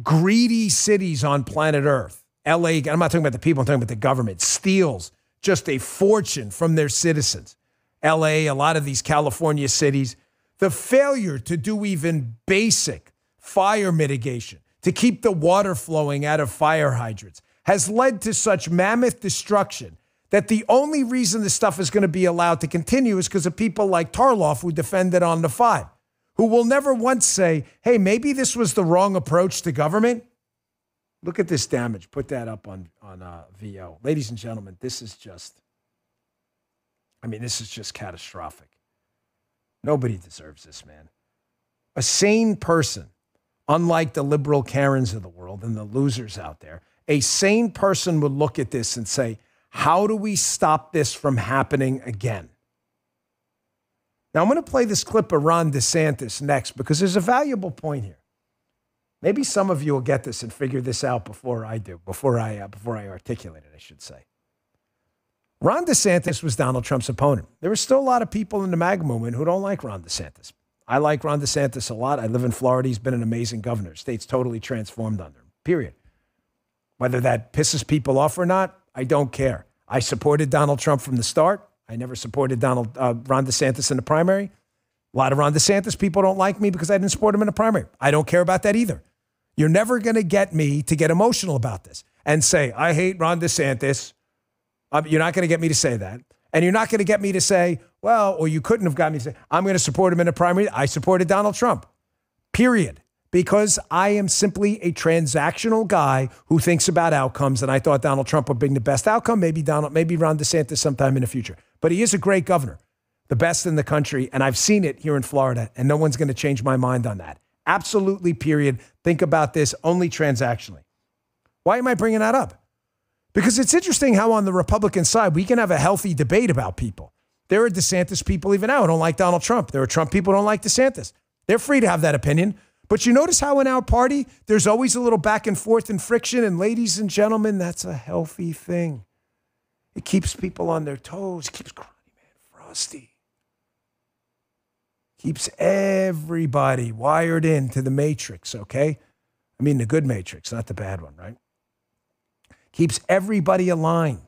greedy cities on planet Earth, LA, I'm not talking about the people, I'm talking about the government, steals just a fortune from their citizens. LA, a lot of these California cities, the failure to do even basic fire mitigation, to keep the water flowing out of fire hydrants, has led to such mammoth destruction that the only reason this stuff is going to be allowed to continue is because of people like Tarloff who defend it on the 5, who will never once say, hey, maybe this was the wrong approach to government. Look at this damage. Put that up on VO. Ladies and gentlemen, this is just catastrophic. Nobody deserves this, man. A sane person, unlike the liberal Karens of the world and the losers out there, a sane person would look at this and say, how do we stop this from happening again? Now, I'm going to play this clip of Ron DeSantis next because there's a valuable point here. Maybe some of you will get this and figure this out before I do, before I articulate it, I should say. Ron DeSantis was Donald Trump's opponent. There are still a lot of people in the MAGA movement who don't like Ron DeSantis. I like Ron DeSantis a lot. I live in Florida. He's been an amazing governor. The state's totally transformed under him, period. Whether that pisses people off or not, I don't care. I supported Donald Trump from the start. I never supported Ron DeSantis in the primary. A lot of Ron DeSantis people don't like me because I didn't support him in the primary. I don't care about that either. You're never going to get me to get emotional about this and say, I hate Ron DeSantis. You're not going to get me to say that. And you're not going to get me to say, well, or you couldn't have got me to say, I'm going to support him in the primary. I supported Donald Trump, period. Because I am simply a transactional guy who thinks about outcomes. And I thought Donald Trump would bring the best outcome. Maybe Ron DeSantis sometime in the future. But he is a great governor, the best in the country. And I've seen it here in Florida. And no one's going to change my mind on that. Absolutely, period. Think about this only transactionally. Why am I bringing that up? Because it's interesting how on the Republican side, we can have a healthy debate about people. There are DeSantis people even now who don't like Donald Trump. There are Trump people who don't like DeSantis. They're free to have that opinion. But you notice how in our party, there's always a little back and forth and friction. And ladies and gentlemen, that's a healthy thing. It keeps people on their toes. It keeps Crony Man frosty. Keeps everybody wired into the matrix, okay? I mean the good matrix, not the bad one, right? Keeps everybody aligned.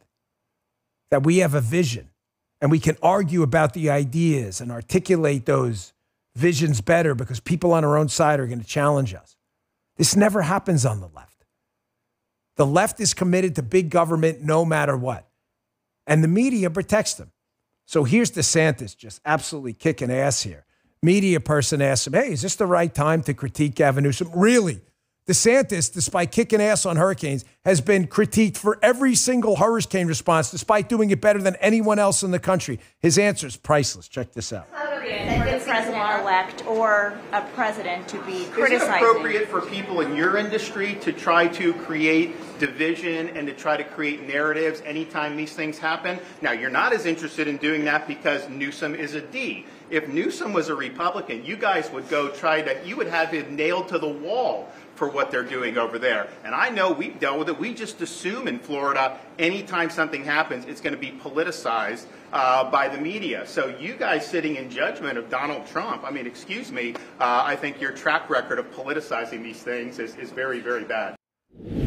That we have a vision. And we can argue about the ideas and articulate those visions better because people on our own side are going to challenge us. This never happens on the left. The left is committed to big government no matter what. And the media protects them. So here's DeSantis just absolutely kicking ass here. Media person asks him, hey, is this the right time to critique Gavin Newsom? Really? DeSantis, despite kicking ass on hurricanes, has been critiqued for every single hurricane response, despite doing it better than anyone else in the country. His answer is priceless. Check this out. The president-elect or a president to be criticizing. Is it appropriate for people in your industry to try to create division and to try to create narratives anytime these things happen? Now, you're not as interested in doing that because Newsom is a D. If Newsom was a Republican, you guys would go you would have him nailed to the wall for what they're doing over there. And I know we've dealt with it. We just assume in Florida, anytime something happens, it's going to be politicized by the media. So you guys sitting in judgment of Donald Trump, I mean, excuse me, I think your track record of politicizing these things is very, very bad.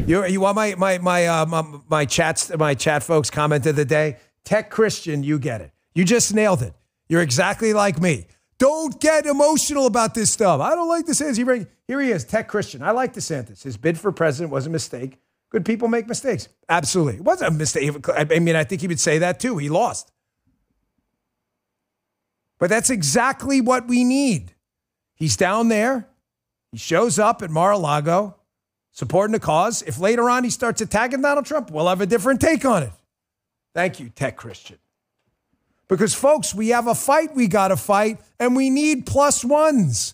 You want my chat folks comment of the day? Tech Christian, you get it. You just nailed it. You're exactly like me. Don't get emotional about this stuff. I don't like DeSantis. Here he is, Tech Christian. I like DeSantis. His bid for president was a mistake. Good people make mistakes. Absolutely. It wasn't a mistake. I mean, I think he would say that too. He lost. But that's exactly what we need. He's down there. He shows up at Mar-a-Lago, supporting the cause. If later on he starts attacking Donald Trump, we'll have a different take on it. Thank you, Tech Christian. Because, folks, we have a fight we got to fight, and we need plus ones.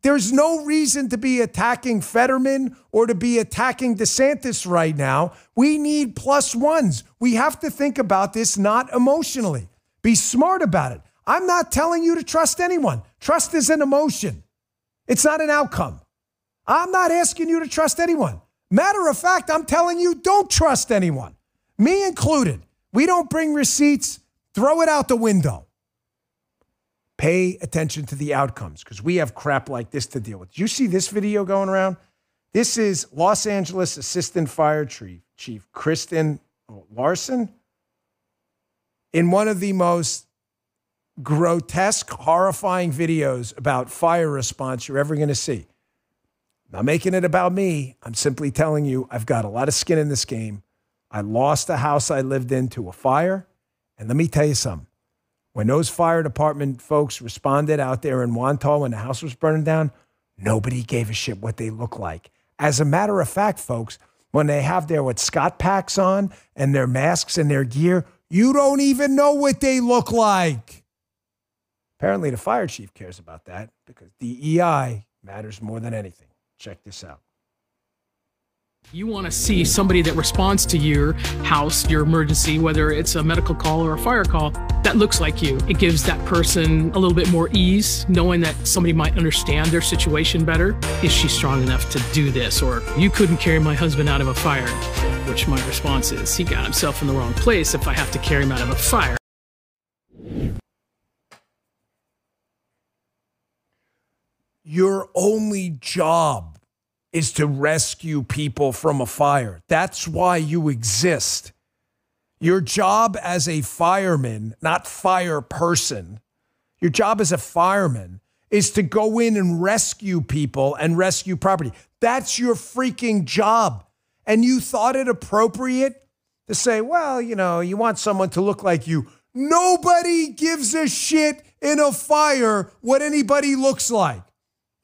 There's no reason to be attacking Fetterman or to be attacking DeSantis right now. We need plus ones. We have to think about this not emotionally. Be smart about it. I'm not telling you to trust anyone. Trust is an emotion. It's not an outcome. I'm not asking you to trust anyone. Matter of fact, I'm telling you don't trust anyone. Me included. We don't bring receipts. Throw it out the window. Pay attention to the outcomes because we have crap like this to deal with. Did you see this video going around? This is Los Angeles Assistant Fire Chief Kristen Larson in one of the most grotesque, horrifying videos about fire response you're ever going to see. I'm not making it about me. I'm simply telling you I've got a lot of skin in this game. I lost a house I lived in to a fire. And let me tell you something. When those fire department folks responded out there in Wantagh when the house was burning down, nobody gave a shit what they look like. As a matter of fact, folks, when they have their Scott packs on and their masks and their gear, you don't even know what they look like. Apparently, the fire chief cares about that because DEI matters more than anything. Check this out. You want to see somebody that responds to your house, your emergency, whether it's a medical call or a fire call, that looks like you. It gives that person a little bit more ease, knowing that somebody might understand their situation better. Is she strong enough to do this? Or you couldn't carry my husband out of a fire, which my response is, he got himself in the wrong place if I have to carry him out of a fire. Your only job is to rescue people from a fire. That's why you exist. Your job as a fireman, not fire person, your job as a fireman is to go in and rescue people and rescue property. That's your freaking job. And you thought it appropriate to say, well, you know, you want someone to look like you. Nobody gives a shit in a fire what anybody looks like.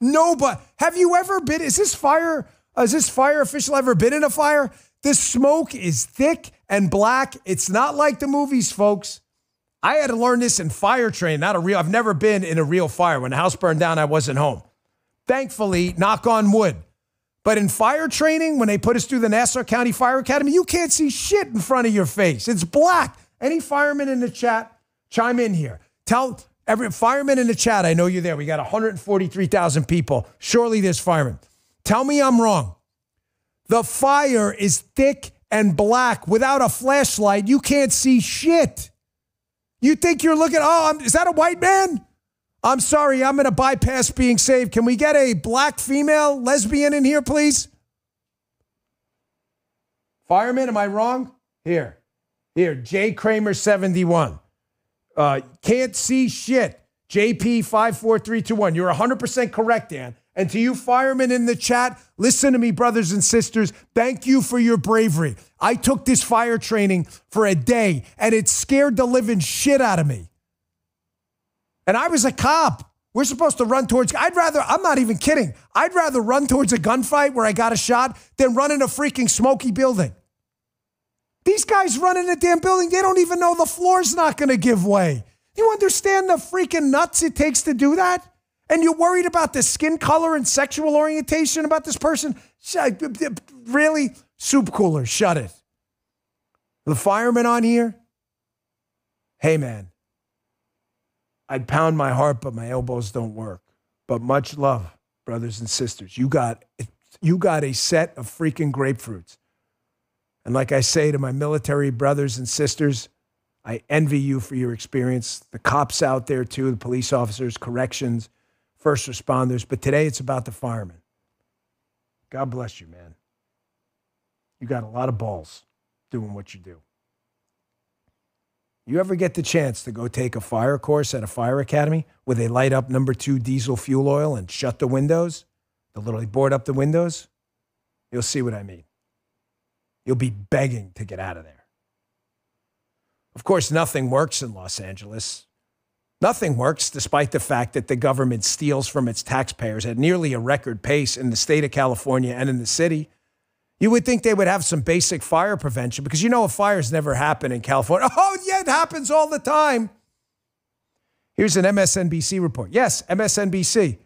Nobody. Have you ever been? Has this fire official ever been in a fire? The smoke is thick and black. It's not like the movies, folks. I had to learn this in fire training. I've never been in a real fire. When the house burned down, I wasn't home. Thankfully, knock on wood. But in fire training, when they put us through the Nassau County Fire Academy, you can't see shit in front of your face. It's black. Any fireman in the chat, chime in here. Tell every fireman in the chat, I know you're there. We got 143,000 people. Surely there's firemen. Tell me I'm wrong. The fire is thick and black. Without a flashlight, you can't see shit. You think you're looking, is that a white man? I'm sorry, I'm going to bypass being saved. Can we get a black female lesbian in here, please? Fireman, am I wrong? Here, J. Kramer 71. Can't see shit. JP 54321. You're 100% correct, Dan. And to you firemen in the chat, listen to me, brothers and sisters. Thank you for your bravery. I took this fire training for a day, and it scared the living shit out of me. And I was a cop. We're supposed to run towards, I'm not even kidding. I'd rather run towards a gunfight where I got a shot than run in a freaking smoky building. These guys run in a damn building. They don't even know the floor's not going to give way. You understand the freaking nuts it takes to do that? And you're worried about the skin color and sexual orientation about this person? Really? Soup cooler, shut it. The fireman on here? Hey, man. I'd pound my heart, but my elbows don't work. But much love, brothers and sisters. You got a set of freaking grapefruits. And like I say to my military brothers and sisters, I envy you for your experience. The cops out there too, the police officers, corrections, first responders. But today it's about the firemen. God bless you, man. You got a lot of balls doing what you do. You ever get the chance to go take a fire course at a fire academy where they light up number 2 diesel fuel oil and shut the windows? They'll literally board up the windows. You'll see what I mean. You'll be begging to get out of there. Of course, nothing works in Los Angeles. Nothing works despite the fact that the government steals from its taxpayers at nearly a record pace in the state of California and in the city. You would think they would have some basic fire prevention because you know a fire's never happened in California. Oh, yeah, it happens all the time. Here's an MSNBC report. Yes, MSNBC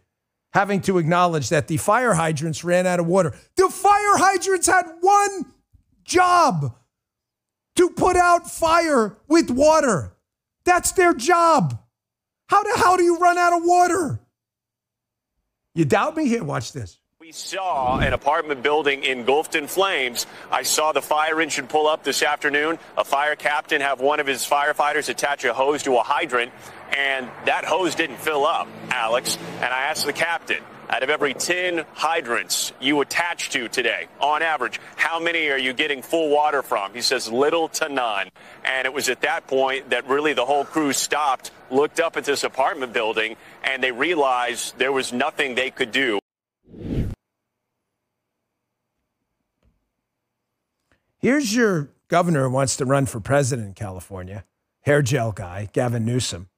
having to acknowledge that the fire hydrants ran out of water. The fire hydrants had one job: to put out fire with water. That's their job. How the hell do you run out of water? You doubt me? Here, watch this. We saw an apartment building engulfed in flames. I saw the fire engine pull up this afternoon. A fire captain have one of his firefighters attach a hose to a hydrant, and that hose didn't fill up, Alex. And I asked the captain, out of every 10 hydrants you attach to today, on average, how many are you getting full water from? He says little to none. And it was at that point that really the whole crew stopped, looked up at this apartment building, and they realized there was nothing they could do. Here's your governor wants to run for president in California, hair gel guy, Gavin Newsom.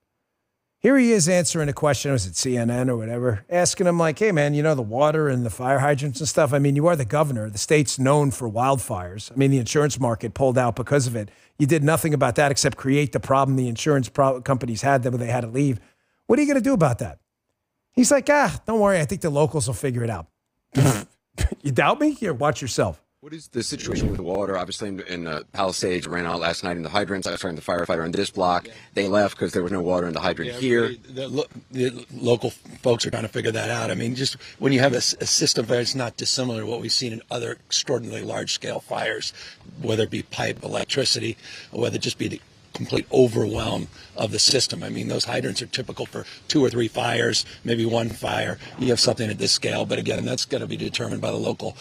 Here he is answering a question, was it CNN or whatever, asking him like, hey, man, you know, the water and the fire hydrants and stuff. I mean, you are the governor. The state's known for wildfires. I mean, the insurance market pulled out because of it. You did nothing about that except create the problem the insurance companies had that they had to leave. What are you going to do about that? He's like, don't worry. I think the locals will figure it out. You doubt me? Here, watch yourself. What is the situation with the water? Obviously, in Palisades, ran out last night in the hydrants. I was talking to the firefighter in this block. They left because there was no water in the hydrant here. The local folks are trying to figure that out. I mean, just when you have a system that's not dissimilar to what we've seen in other extraordinarily large-scale fires, whether it be pipe, electricity, or whether it just be the complete overwhelm of the system. I mean, those hydrants are typical for 2 or 3 fires, maybe 1 fire. You have something at this scale, but again, that's going to be determined by the local.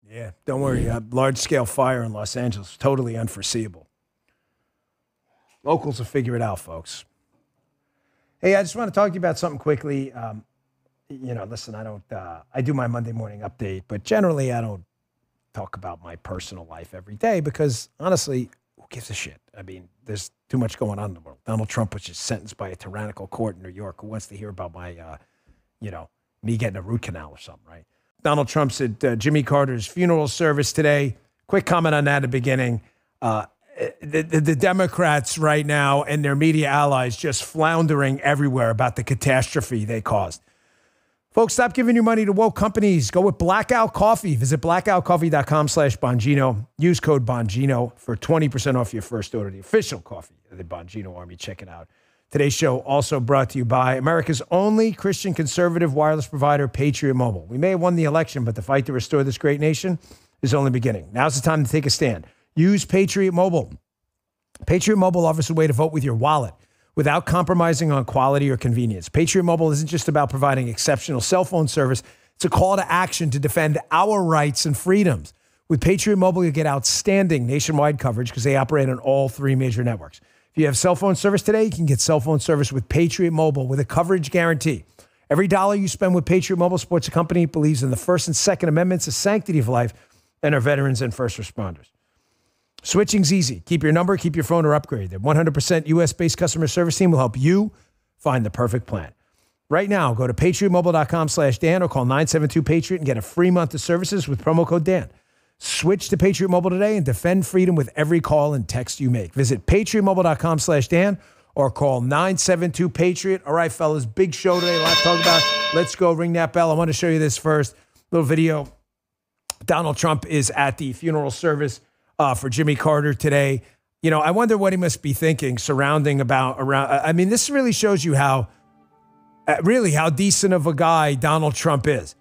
Yeah, don't worry. A large-scale fire in Los Angeles, totally unforeseeable. Locals will figure it out, folks. Hey, I just want to talk to you about something quickly. Listen, I do my Monday morning update, but generally I don't talk about my personal life every day because, honestly, who gives a shit? I mean, there's too much going on in the world. Donald Trump was just sentenced by a tyrannical court in New York. Who wants to hear about my, me getting a root canal or something, right? Donald Trump's at Jimmy Carter's funeral service today. Quick comment on that at the beginning. The Democrats right now and their media allies just floundering everywhere about the catastrophe they caused. Folks, stop giving your money to woke companies. Go with Blackout Coffee. Visit blackoutcoffee.com/Bongino. Use code Bongino for 20% off your first order. The official coffee of the Bongino Army. Check it out. Today's show also brought to you by America's only Christian conservative wireless provider, Patriot Mobile. We may have won the election, but the fight to restore this great nation is only beginning. Now's the time to take a stand. Use Patriot Mobile. Patriot Mobile offers a way to vote with your wallet without compromising on quality or convenience. Patriot Mobile isn't just about providing exceptional cell phone service. It's a call to action to defend our rights and freedoms. With Patriot Mobile, you get outstanding nationwide coverage because they operate on all 3 major networks. If you have cell phone service today, you can get cell phone service with Patriot Mobile with a coverage guarantee. Every dollar you spend with Patriot Mobile supports a company that believes in the First and Second Amendments, the sanctity of life, and our veterans and first responders. Switching's easy. Keep your number, keep your phone, or upgrade. Their 100% U.S.-based customer service team will help you find the perfect plan. Right now, go to patriotmobile.com/Dan or call 972-PATRIOT and get a free month of services with promo code Dan. Switch to Patriot Mobile today and defend freedom with every call and text you make. Visit patriotmobile.com/Dan or call 972-PATRIOT. All right, fellas, big show today. A lot to talk about. Let's go. Ring that bell. I want to show you this first. Little video. Donald Trump is at the funeral service for Jimmy Carter today. You know, I wonder what he must be thinking I mean, this really shows you how decent of a guy Donald Trump is.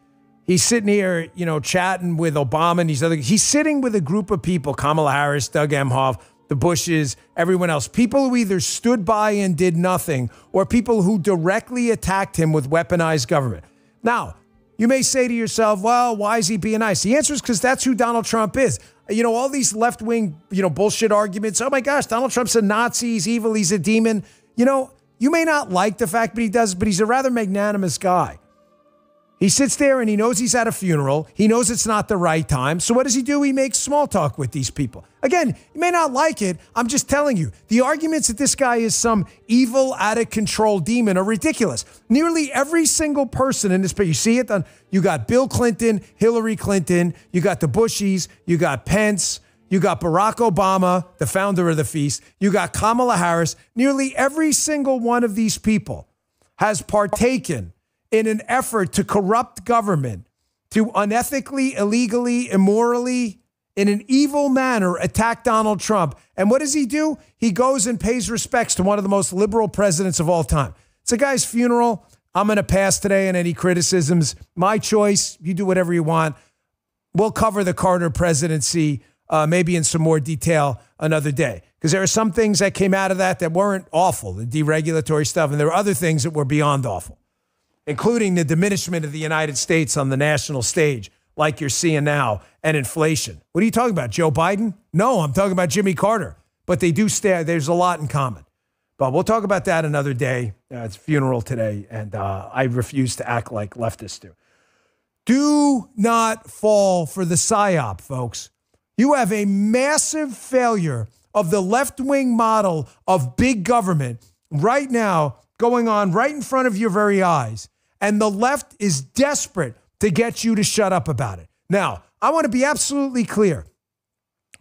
He's sitting here, chatting with Obama and these other. He's sitting with a group of people, Kamala Harris, Doug Emhoff, the Bushes, everyone else. People who either stood by and did nothing or people who directly attacked him with weaponized government. Now, you may say to yourself, well, why is he being nice? The answer is because that's who Donald Trump is. All these left-wing, bullshit arguments. Oh, my gosh, Donald Trump's a Nazi. He's evil. He's a demon. You may not like the fact that he does, but he's a rather magnanimous guy. He sits there and he knows he's at a funeral. He knows it's not the right time. So what does he do? He makes small talk with these people. Again, you may not like it. I'm just telling you, the arguments that this guy is some evil, out-of-control demon are ridiculous. Nearly every single person in this picture, you see it? You got Bill Clinton, Hillary Clinton, you got the Bushies, you got Pence, you got Barack Obama, the founder of the feast, you got Kamala Harris. Nearly every single one of these people has partaken in an effort to corrupt government, to unethically, illegally, immorally, in an evil manner, attack Donald Trump. And what does he do? He goes and pays respects to one of the most liberal presidents of all time. It's a guy's funeral. I'm going to pass today on any criticisms. My choice. You do whatever you want. We'll cover the Carter presidency maybe in some more detail another day. Because there are some things that came out of that weren't awful, the deregulatory stuff, and there were other things that were beyond awful, including the diminishment of the United States on the national stage, like you're seeing now, and inflation. What are you talking about, Joe Biden? No, I'm talking about Jimmy Carter. But they do stay. There's a lot in common. But we'll talk about that another day. It's funeral today, and I refuse to act like leftists do. Do not fall for the psyop, folks. You have a massive failure of the left-wing model of big government right now going on right in front of your very eyes. And the left is desperate to get you to shut up about it. Now, I want to be absolutely clear.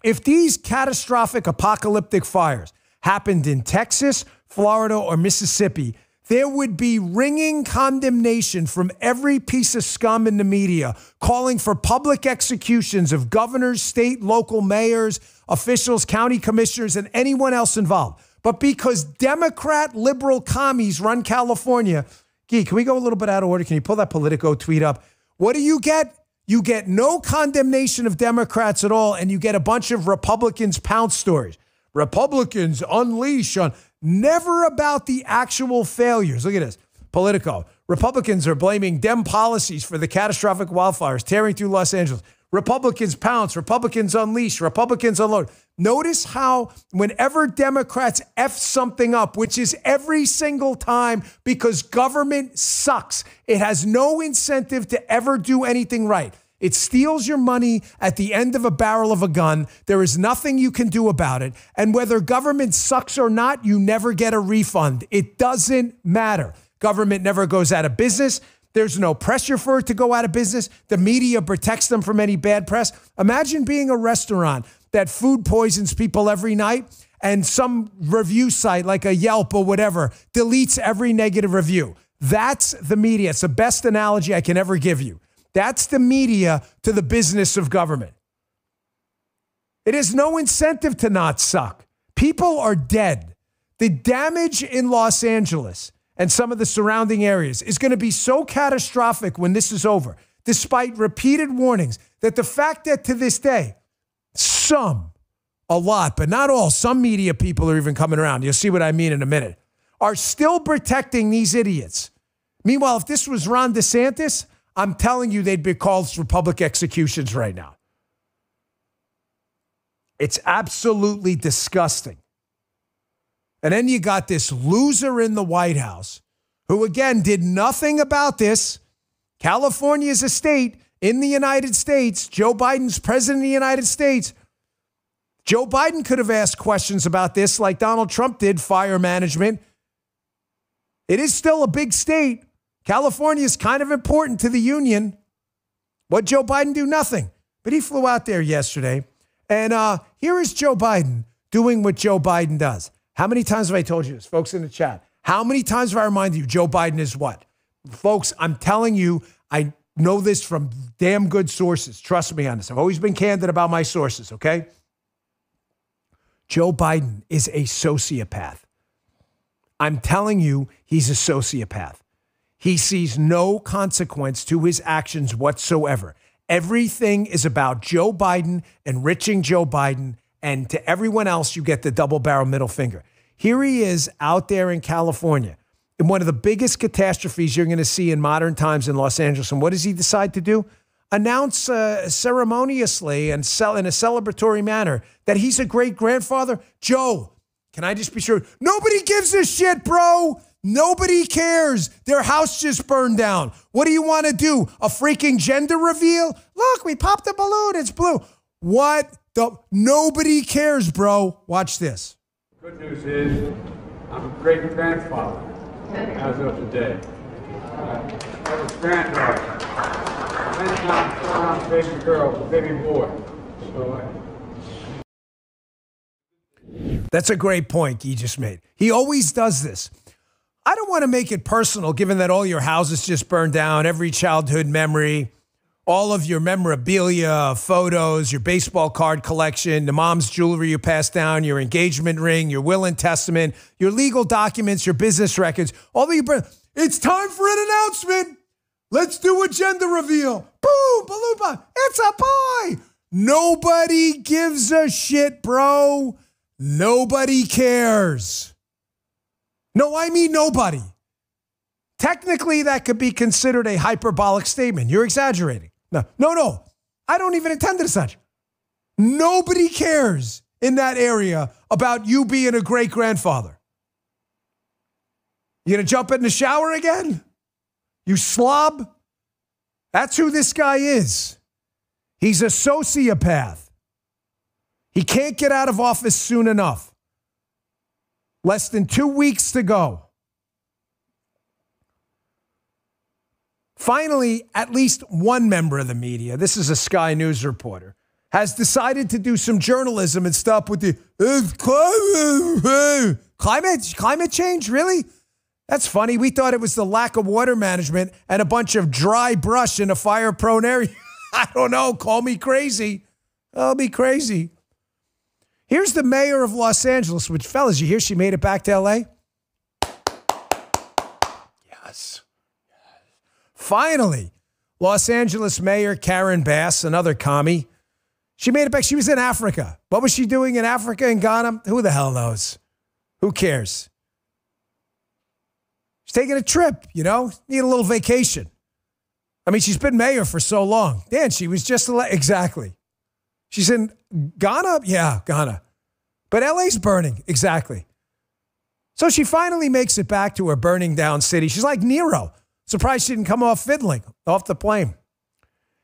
If these catastrophic apocalyptic fires happened in Texas, Florida, or Mississippi, there would be ringing condemnation from every piece of scum in the media calling for public executions of governors, state, local mayors, officials, county commissioners, and anyone else involved. But because Democrat liberal commies run California, Gee, can we go a little bit out of order? Can you pull that Politico tweet up? What do you get? You get no condemnation of Democrats at all, and you get a bunch of Republicans pounce stories. Republicans unleash on, never about the actual failures. Look at this. Politico. Republicans are blaming Dem policies for the catastrophic wildfires tearing through Los Angeles. Republicans pounce. Republicans unleash. Republicans unload. Notice how whenever Democrats F something up, which is every single time because government sucks, it has no incentive to ever do anything right. It steals your money at the end of a barrel of a gun. There is nothing you can do about it. And whether government sucks or not, you never get a refund. It doesn't matter. Government never goes out of business. There's no pressure for it to go out of business. The media protects them from any bad press. Imagine being a restaurant that food poisons people every night and some review site like a Yelp or whatever deletes every negative review. That's the media. It's the best analogy I can ever give you. That's the media to the business of government. It has no incentive to not suck. People are dead. The damage in Los Angeles and some of the surrounding areas is going to be so catastrophic when this is over, despite repeated warnings, that the fact that to this day, a lot, but not all, some media people are even coming around, you'll see what I mean in a minute, are still protecting these idiots. Meanwhile, if this was Ron DeSantis, I'm telling you they'd be called for public executions right now. It's absolutely disgusting. And then you got this loser in the White House who, again, did nothing about this. California is a state in the United States. Joe Biden's president of the United States. Joe Biden could have asked questions about this like Donald Trump did, fire management. It is still a big state. California is kind of important to the union. What Joe Biden do? Nothing. But he flew out there yesterday. And here is Joe Biden doing what Joe Biden does. How many times have I told you this, folks in the chat? How many times have I reminded you Joe Biden is what? Folks, I'm telling you, I know this from damn good sources. Trust me on this. I've always been candid about my sources, okay? Joe Biden is a sociopath. I'm telling you, he's a sociopath. He sees no consequence to his actions whatsoever. Everything is about Joe Biden, enriching Joe Biden, and to everyone else, you get the double-barrel middle finger. Here he is out there in California in one of the biggest catastrophes you're going to see in modern times in Los Angeles. And what does he decide to do? Announce ceremoniously and in a celebratory manner that he's a great-grandfather. Joe, can I just be sure? Nobody gives a shit, bro. Nobody cares. Their house just burned down. What do you want to do? A freaking gender reveal? Look, we popped a balloon. It's blue. What? Nobody cares, bro. Watch this. Good news is I'm a great-grandfather as of today. I have a granddaughter. And I'm a baby girl, a baby boy. That's a great point he just made. He always does this. I don't want to make it personal, given that all your houses just burned down, every childhood memory, all of your memorabilia, photos, your baseball card collection, the mom's jewelry you passed down, your engagement ring, your will and testament, your legal documents, your business records, all that you burn. It's time for an announcement. Let's do a gender reveal. Boom, balloon bomb. It's a boy. Nobody gives a shit, bro. Nobody cares. No, I mean nobody. Technically, that could be considered a hyperbolic statement. You're exaggerating. No. I don't even intend it as such. Nobody cares in that area about you being a great-grandfather. You going to jump in the shower again? You slob? That's who this guy is. He's a sociopath. He can't get out of office soon enough. Less than 2 weeks to go. Finally, at least one member of the media, this is a Sky News reporter, has decided to do some journalism and stop with the climate change, really? That's funny. We thought it was the lack of water management and a bunch of dry brush in a fire-prone area. I don't know. Call me crazy. I'll be crazy. Here's the mayor of Los Angeles, which, fellas, you hear she made it back to L.A.? Yes. Finally, Los Angeles Mayor Karen Bass, another commie, she made it back. She was in Africa. What was she doing in Africa and Ghana? Who the hell knows? Who cares? She's taking a trip, you know, need a little vacation. I mean, she's been mayor for so long. Dan, she was just exactly. She's in Ghana? Yeah, Ghana. But LA's burning, exactly. So she finally makes it back to her burning down city. She's like Nero. Surprised she didn't come off fiddling off the plane.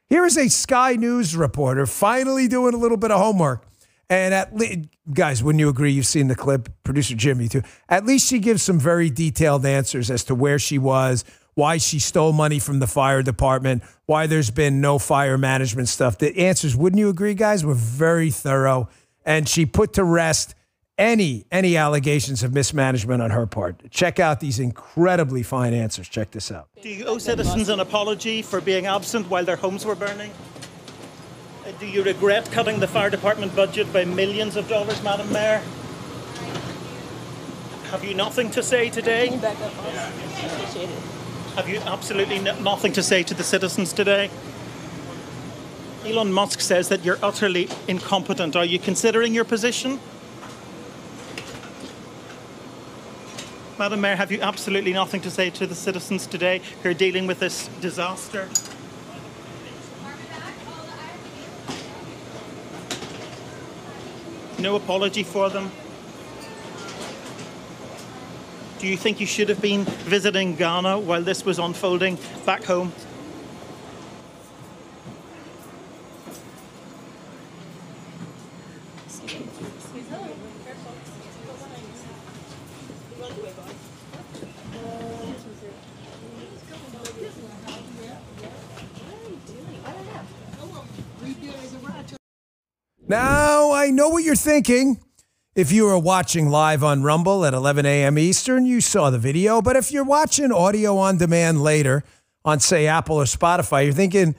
Here is a Sky News reporter finally doing a little bit of homework. And guys, wouldn't you agree? You've seen the clip. Producer Jimmy, too. At least she gives some very detailed answers as to where she was, why she stole money from the fire department, why there's been no fire management stuff. The answers, wouldn't you agree, guys, were very thorough. And she put to rest any allegations of mismanagement on her part. Check out these incredibly fine answers. Check this out. Do you owe citizens an apology for being absent while their homes were burning? Do you regret cutting the fire department budget by millions of dollars, Madam Mayor? Have you nothing to say today? Can you back up? Appreciate it. Have you absolutely nothing to say to the citizens today? Elon Musk says that you're utterly incompetent. Are you considering your position? Madam Mayor, have you absolutely nothing to say to the citizens today who are dealing with this disaster? No apology for them? Do you think you should have been visiting Ghana while this was unfolding back home? Now, I know what you're thinking. If you were watching live on Rumble at 11 a.m. Eastern, you saw the video. But if you're watching audio on demand later on, say, Apple or Spotify, you're thinking,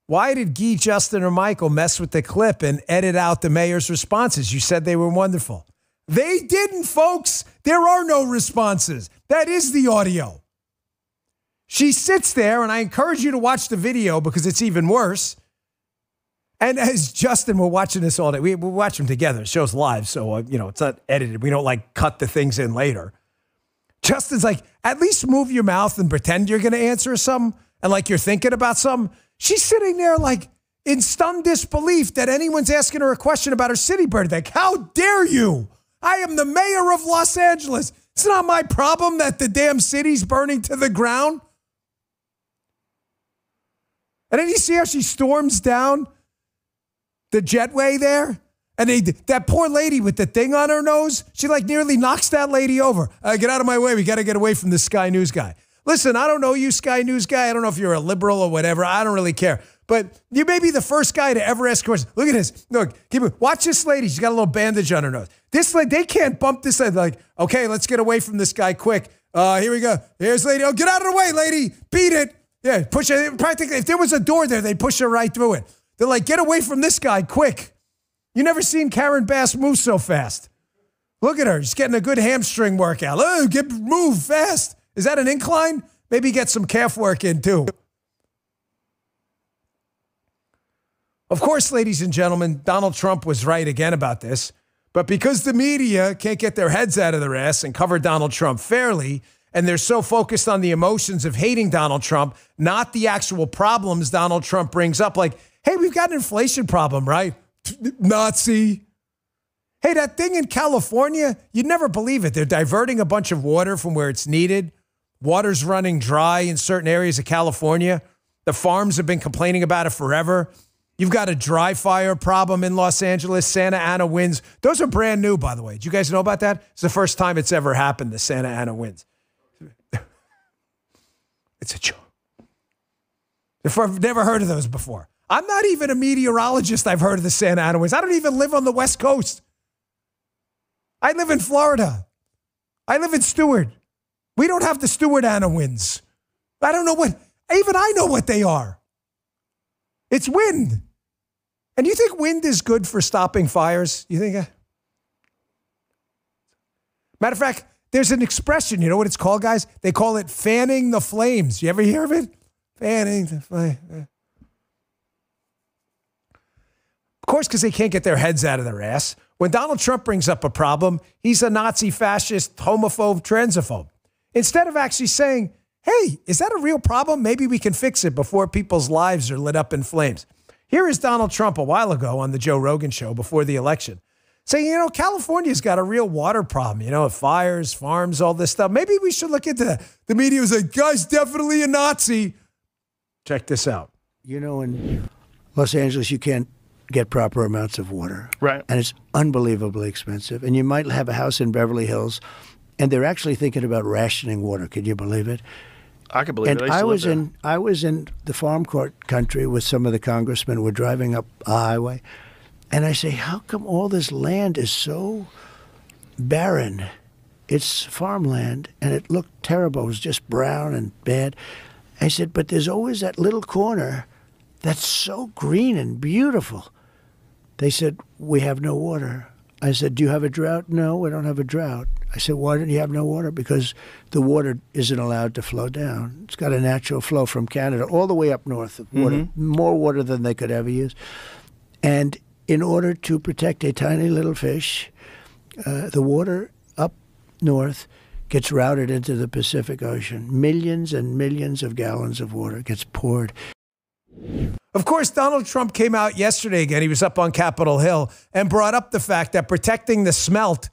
why did Guy, Justin, or Michael mess with the clip and edit out the mayor's responses? You said they were wonderful. They didn't, folks. There are no responses. That is the audio. She sits there, and I encourage you to watch the video because it's even worse. And as Justin, we're watching this all day. We watch them together. The show's live, so, it's not edited. We don't, cut the things in later. Justin's like, at least move your mouth and pretend you're going to answer something and you're thinking about something. She's sitting there, in stunned disbelief that anyone's asking her a question about her city birthday. How dare you? I am the mayor of Los Angeles. It's not my problem that the damn city's burning to the ground. And then you see how she storms down the jetway there, and that poor lady with the thing on her nose, she nearly knocks that lady over. Get out of my way. We got to get away from this Sky News guy. Listen, I don't know you, Sky News guy. I don't know if you're a liberal or whatever. I don't really care. But you may be the first guy to ever ask questions. Look at this. Look, watch this lady. She's got a little bandage on her nose. This lady, they can't bump this lady. Okay, let's get away from this guy quick. Here we go. Here's lady. Oh, get out of the way, lady. Beat it. Yeah, push it. Practically, if there was a door there, they'd push her right through it. They're get away from this guy, quick. You never seen Karen Bass move so fast. Look at her. She's getting a good hamstring workout. Oh, move fast. Is that an incline? Maybe get some calf work in, too. Of course, ladies and gentlemen, Donald Trump was right again about this. But because the media can't get their heads out of their ass and cover Donald Trump fairly, and they're so focused on the emotions of hating Donald Trump, not the actual problems Donald Trump brings up, hey, we've got an inflation problem, right? Nazi. Hey, that thing in California, you'd never believe it. They're diverting a bunch of water from where it's needed. Water's running dry in certain areas of California. The farms have been complaining about it forever. You've got a dry fire problem in Los Angeles. Santa Ana winds. Those are brand new, by the way. Did you guys know about that? It's the first time it's ever happened, the Santa Ana winds. It's a joke. I've never heard of those before. I'm not even a meteorologist. I've heard of the Santa Ana winds. I don't even live on the West Coast. I live in Florida. I live in Stewart. We don't have the Stewart Ana winds. I don't know what, even I know what they are. It's wind. And you think wind is good for stopping fires? You think? Matter of fact, there's an expression. You know what it's called, guys? They call it fanning the flames. You ever hear of it? Fanning the flame. Of course, because they can't get their heads out of their ass. When Donald Trump brings up a problem, he's a Nazi, fascist, homophobe, transphobe. Instead of actually saying, hey, is that a real problem? Maybe we can fix it before people's lives are lit up in flames. Here is Donald Trump a while ago on the Joe Rogan show before the election saying, you know, California's got a real water problem, you know, fires, farms, all this stuff. Maybe we should look into that. The media was like, guy's definitely a Nazi. Check this out. You know, in Los Angeles, you can't get proper amounts of water. Right. And it's unbelievably expensive. And you might have a house in Beverly Hills, and they're actually thinking about rationing water. Can you believe it? I can believe it. I was in the farm court country with some of the congressmen. We're driving up a highway, and I say, how come all this land is so barren? It's farmland, and it looked terrible. It was just brown and bad. I said, but there's always that little corner that's so green and beautiful. They said, we have no water. I said, do you have a drought? No, we don't have a drought. I said, why don't you have no water? Because the water isn't allowed to flow down. It's got a natural flow from Canada all the way up north of water, more water than they could ever use. And in order to protect a tiny little fish, the water up north gets routed into the Pacific Ocean. Millions and millions of gallons of water gets poured. Of course, Donald Trump came out yesterday again. He was up on Capitol Hill and brought up the fact that protecting the smelt,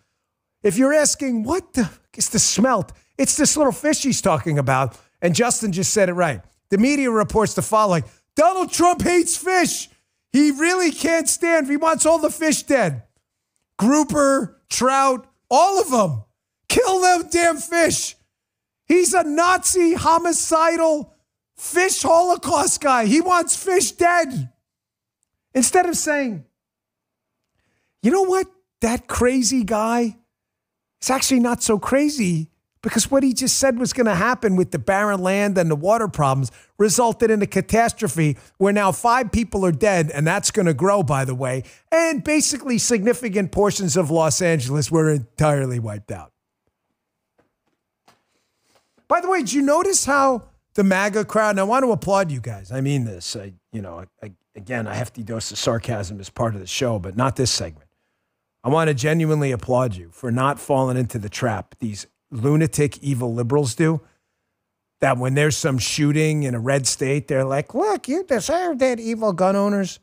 if you're asking, what the is the smelt? It's this little fish he's talking about. And Justin just said it right. The media reports the following. Donald Trump hates fish. He really can't stand. He wants all the fish dead. Grouper, trout, all of them. Kill them damn fish. He's a Nazi, homicidal, fish Holocaust guy. He wants fish dead. Instead of saying, you know what? That crazy guy is actually not so crazy because what he just said was going to happen with the barren land and the water problems resulted in a catastrophe where now 5 people are dead, and that's going to grow, by the way, and basically significant portions of Los Angeles were entirely wiped out. By the way, did you notice how the MAGA crowd, and I want to applaud you guys. I mean this. Again, a hefty dose of sarcasm is part of the show, but not this segment. I want to genuinely applaud you for not falling into the trap these lunatic, evil liberals do, that when there's some shooting in a red state, they're like, look, you deserve that, evil gun owners.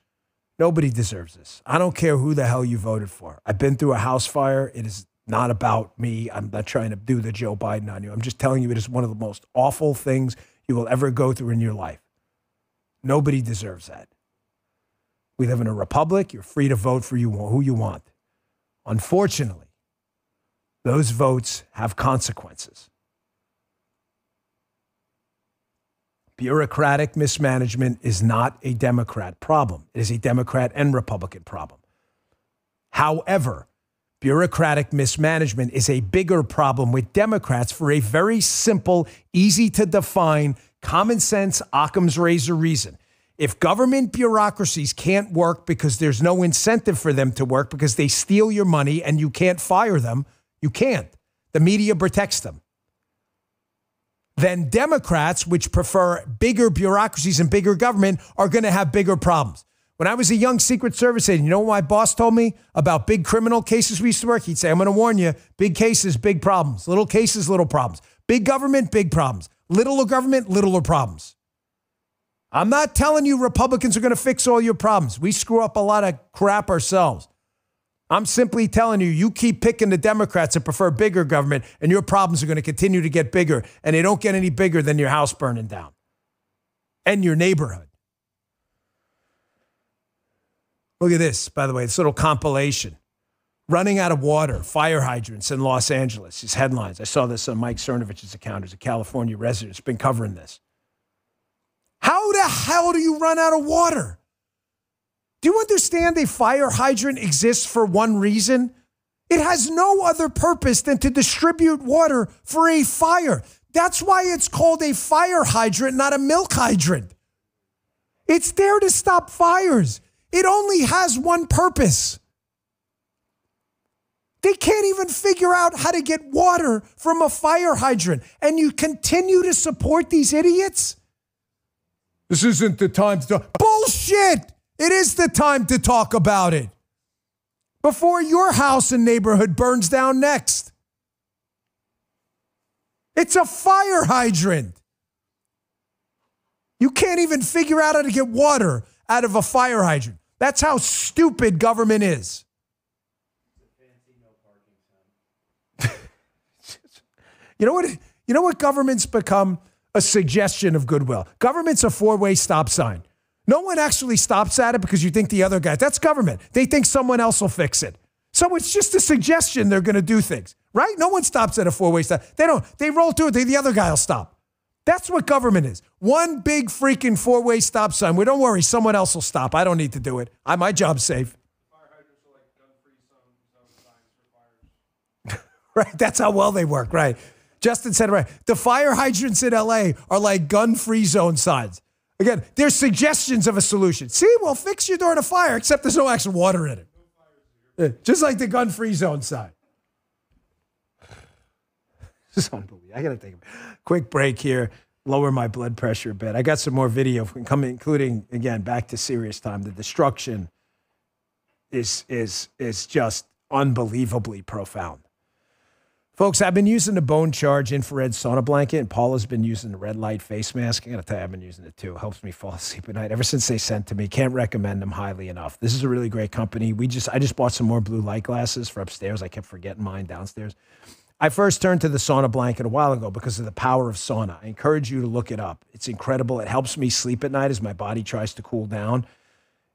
Nobody deserves this. I don't care who the hell you voted for. I've been through a house fire. It is not about me. I'm not trying to do the Joe Biden on you. I'm just telling you it is one of the most awful things you will ever go through in your life. Nobody deserves that. We live in a republic. You're free to vote for who you want. Unfortunately, those votes have consequences. Bureaucratic mismanagement is not a Democrat problem. It is a Democrat and Republican problem. However, bureaucratic mismanagement is a bigger problem with Democrats for a very simple, easy to define, common sense, Occam's razor reason. If government bureaucracies can't work because there's no incentive for them to work because they steal your money and you can't fire them, you can't. The media protects them. Then Democrats, which prefer bigger bureaucracies and bigger government, are going to have bigger problems. When I was a young Secret Service agent, you know what my boss told me about big criminal cases we used to work? He'd say, I'm going to warn you, big cases, big problems. Little cases, little problems. Big government, big problems. Little government, littler problems. I'm not telling you Republicans are going to fix all your problems. We screw up a lot of crap ourselves. I'm simply telling you, you keep picking the Democrats that prefer bigger government, and your problems are going to continue to get bigger, and they don't get any bigger than your house burning down and your neighborhood. Look at this, by the way, this little compilation. Running out of water, fire hydrants in Los Angeles. These headlines. I saw this on Mike Cernovich's account, who's a California resident. He's been covering this. How the hell do you run out of water? Do you understand a fire hydrant exists for one reason? It has no other purpose than to distribute water for a fire. That's why it's called a fire hydrant, not a milk hydrant. It's there to stop fires. It only has one purpose. They can't even figure out how to get water from a fire hydrant. And you continue to support these idiots? This isn't the time to talk. Bullshit! It is the time to talk about it. Before your house and neighborhood burns down next. It's a fire hydrant. You can't even figure out how to get water out of a fire hydrant. That's how stupid government is. You know what government's become? A suggestion of goodwill. Government's a four-way stop sign. No one actually stops at it because you think the other guy, that's government. They think someone else will fix it. So it's just a suggestion they're going to do things, right? No one stops at a four-way stop. They don't. They roll through it. The other guy will stop. That's what government is. One big freaking four-way stop sign. Well, don't worry. Someone else will stop. I don't need to do it. My job's safe. Right? That's how well they work, right? Justin said it right. The fire hydrants in LA are like gun-free zone signs. Again, they're suggestions of a solution. See, we'll fix you during a fire, except there's no actual water in it. Just like the gun-free zone sign. This is unbelievable. I got to take a quick break here, lower my blood pressure a bit. I got some more video coming, including, again, back to serious time. The destruction is just unbelievably profound. Folks, I've been using the Bone Charge infrared sauna blanket, and Paula's been using the red light face mask. I got to tell you, I've been using it too. It helps me fall asleep at night. Ever since they sent to me, can't recommend them highly enough. This is a really great company. I just bought some more blue light glasses for upstairs. I kept forgetting mine downstairs. I first turned to the sauna blanket a while ago because of the power of sauna. I encourage you to look it up. It's incredible. It helps me sleep at night as my body tries to cool down.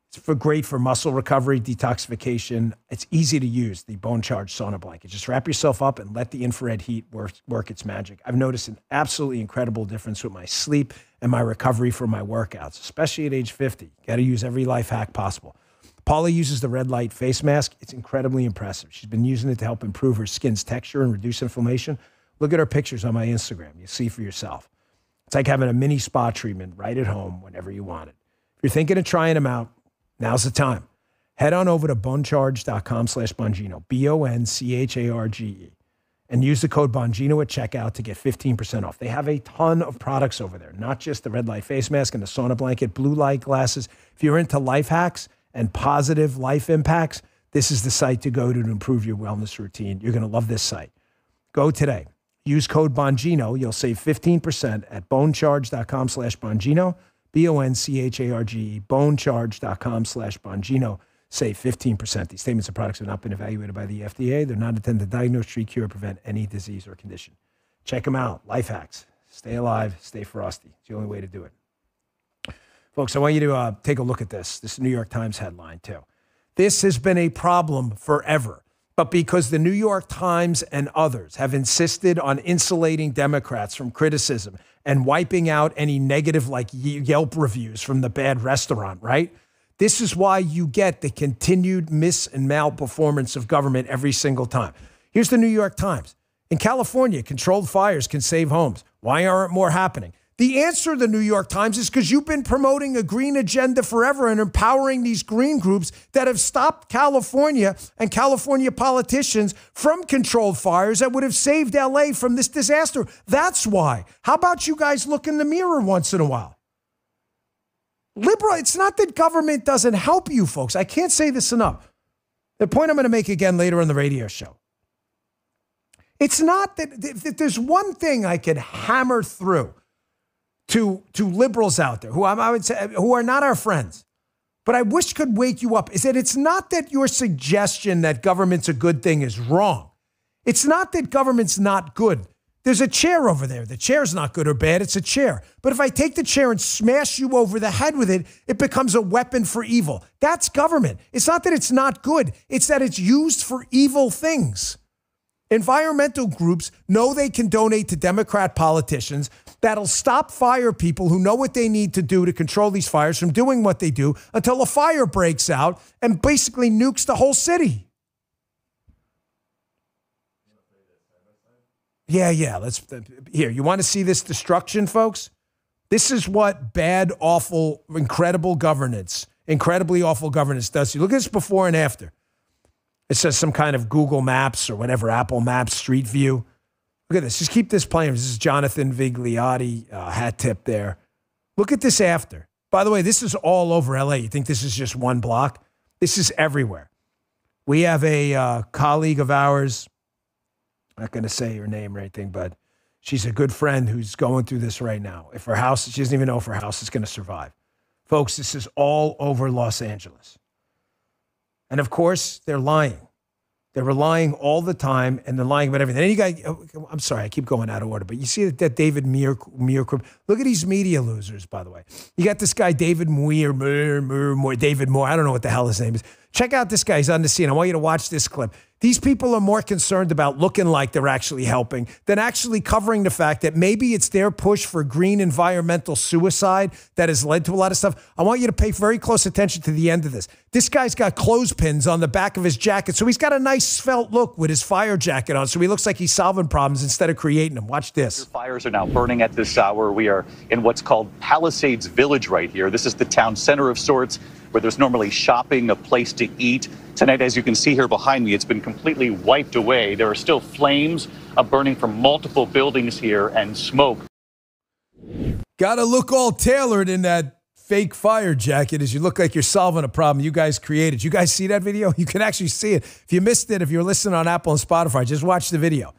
It's great for muscle recovery, detoxification. It's easy to use, the Bone Charge sauna blanket. Just wrap yourself up and let the infrared heat work its magic. I've noticed an absolutely incredible difference with my sleep and my recovery from my workouts, especially at age 50. Got to use every life hack possible. Paula uses the red light face mask. It's incredibly impressive. She's been using it to help improve her skin's texture and reduce inflammation. Look at her pictures on my Instagram. You'll see for yourself. It's like having a mini spa treatment right at home whenever you want it. If you're thinking of trying them out, now's the time. Head on over to bonecharge.com/Bongino, Boncharge, and use the code Bongino at checkout to get 15% off. They have a ton of products over there, not just the red light face mask and the sauna blanket, blue light glasses. If you're into life hacks and positive life impacts, this is the site to go to improve your wellness routine. You're going to love this site. Go today. Use code Bongino. You'll save 15% at bonecharge.com/Bongino. Boncharge, bonecharge.com/Bongino. Save 15%. These statements and products have not been evaluated by the FDA. They're not intended to diagnose, treat, cure, or prevent any disease or condition. Check them out. Life hacks. Stay alive. Stay frosty. It's the only way to do it. Folks, I want you to take a look at this. This New York Times headline, too. This has been a problem forever. But because the New York Times and others have insisted on insulating Democrats from criticism and wiping out any negative like Yelp reviews from the bad restaurant, right? This is why you get the continued mis- and malperformance of government every single time. Here's the New York Times. In California, controlled fires can save homes. Why aren't more happening? The answer to the New York Times is because you've been promoting a green agenda forever and empowering these green groups that have stopped California and California politicians from controlled fires that would have saved LA from this disaster. That's why. How about you guys look in the mirror once in a while? It's not that government doesn't help you, folks. I can't say this enough. The point I'm going to make again later on the radio show. It's not that if there's one thing I could hammer through to liberals out there who I would say who are not our friends, but I wish could wake you up, is that it's not that your suggestion that government's a good thing is wrong. It's not that government's not good. There's a chair over there. The chair's not good or bad. It's a chair. But if I take the chair and smash you over the head with it, it becomes a weapon for evil. That's government. It's not that it's not good. It's that it's used for evil things. Environmental groups know they can donate to Democrat politicians that'll stop fire people who know what they need to do to control these fires from doing what they do until a fire breaks out and basically nukes the whole city. Yeah. Here, you want to see this destruction, folks? This is what bad, awful, incredibly awful governance does. You look at this before and after. It says some kind of Google Maps or whatever, Apple Maps, Street View. Look at this. Just keep this playing. This is Jonathan Vigliotti, hat tip there. Look at this after. By the way, this is all over LA. You think this is just one block? This is everywhere. We have a colleague of ours, I'm not going to say her name or anything, but she's a good friend who's going through this right now. If her house, she doesn't even know if her house is going to survive. Folks, this is all over Los Angeles. And of course, they're lying. They're lying all the time, and they're lying about everything. And you guys, I'm sorry, I keep going out of order, but you see that David Muir. Look at these media losers, by the way. You got this guy, David Muir, David Moore. I don't know what the hell his name is. Check out this guy. He's on the scene. I want you to watch this clip. These people are more concerned about looking like they're actually helping than actually covering the fact that maybe it's their push for green environmental suicide that has led to a lot of stuff. I want you to pay very close attention to the end of this. This guy's got clothespins on the back of his jacket, so he's got a nice svelte look with his fire jacket on, so he looks like he's solving problems instead of creating them. Watch this. Fires are now burning at this hour. We are in what's called Palisades Village right here. This is the town center of sorts where there's normally shopping, a place to eat. Tonight, as you can see here behind me, it's been completely wiped away. There are still flames burning from multiple buildings here and smoke. Got to look all tailored in that fake fire jacket as you look like you're solving a problem you guys created. You guys see that video? You can actually see it. If you missed it, if you're listening on Apple and Spotify, just watch the video.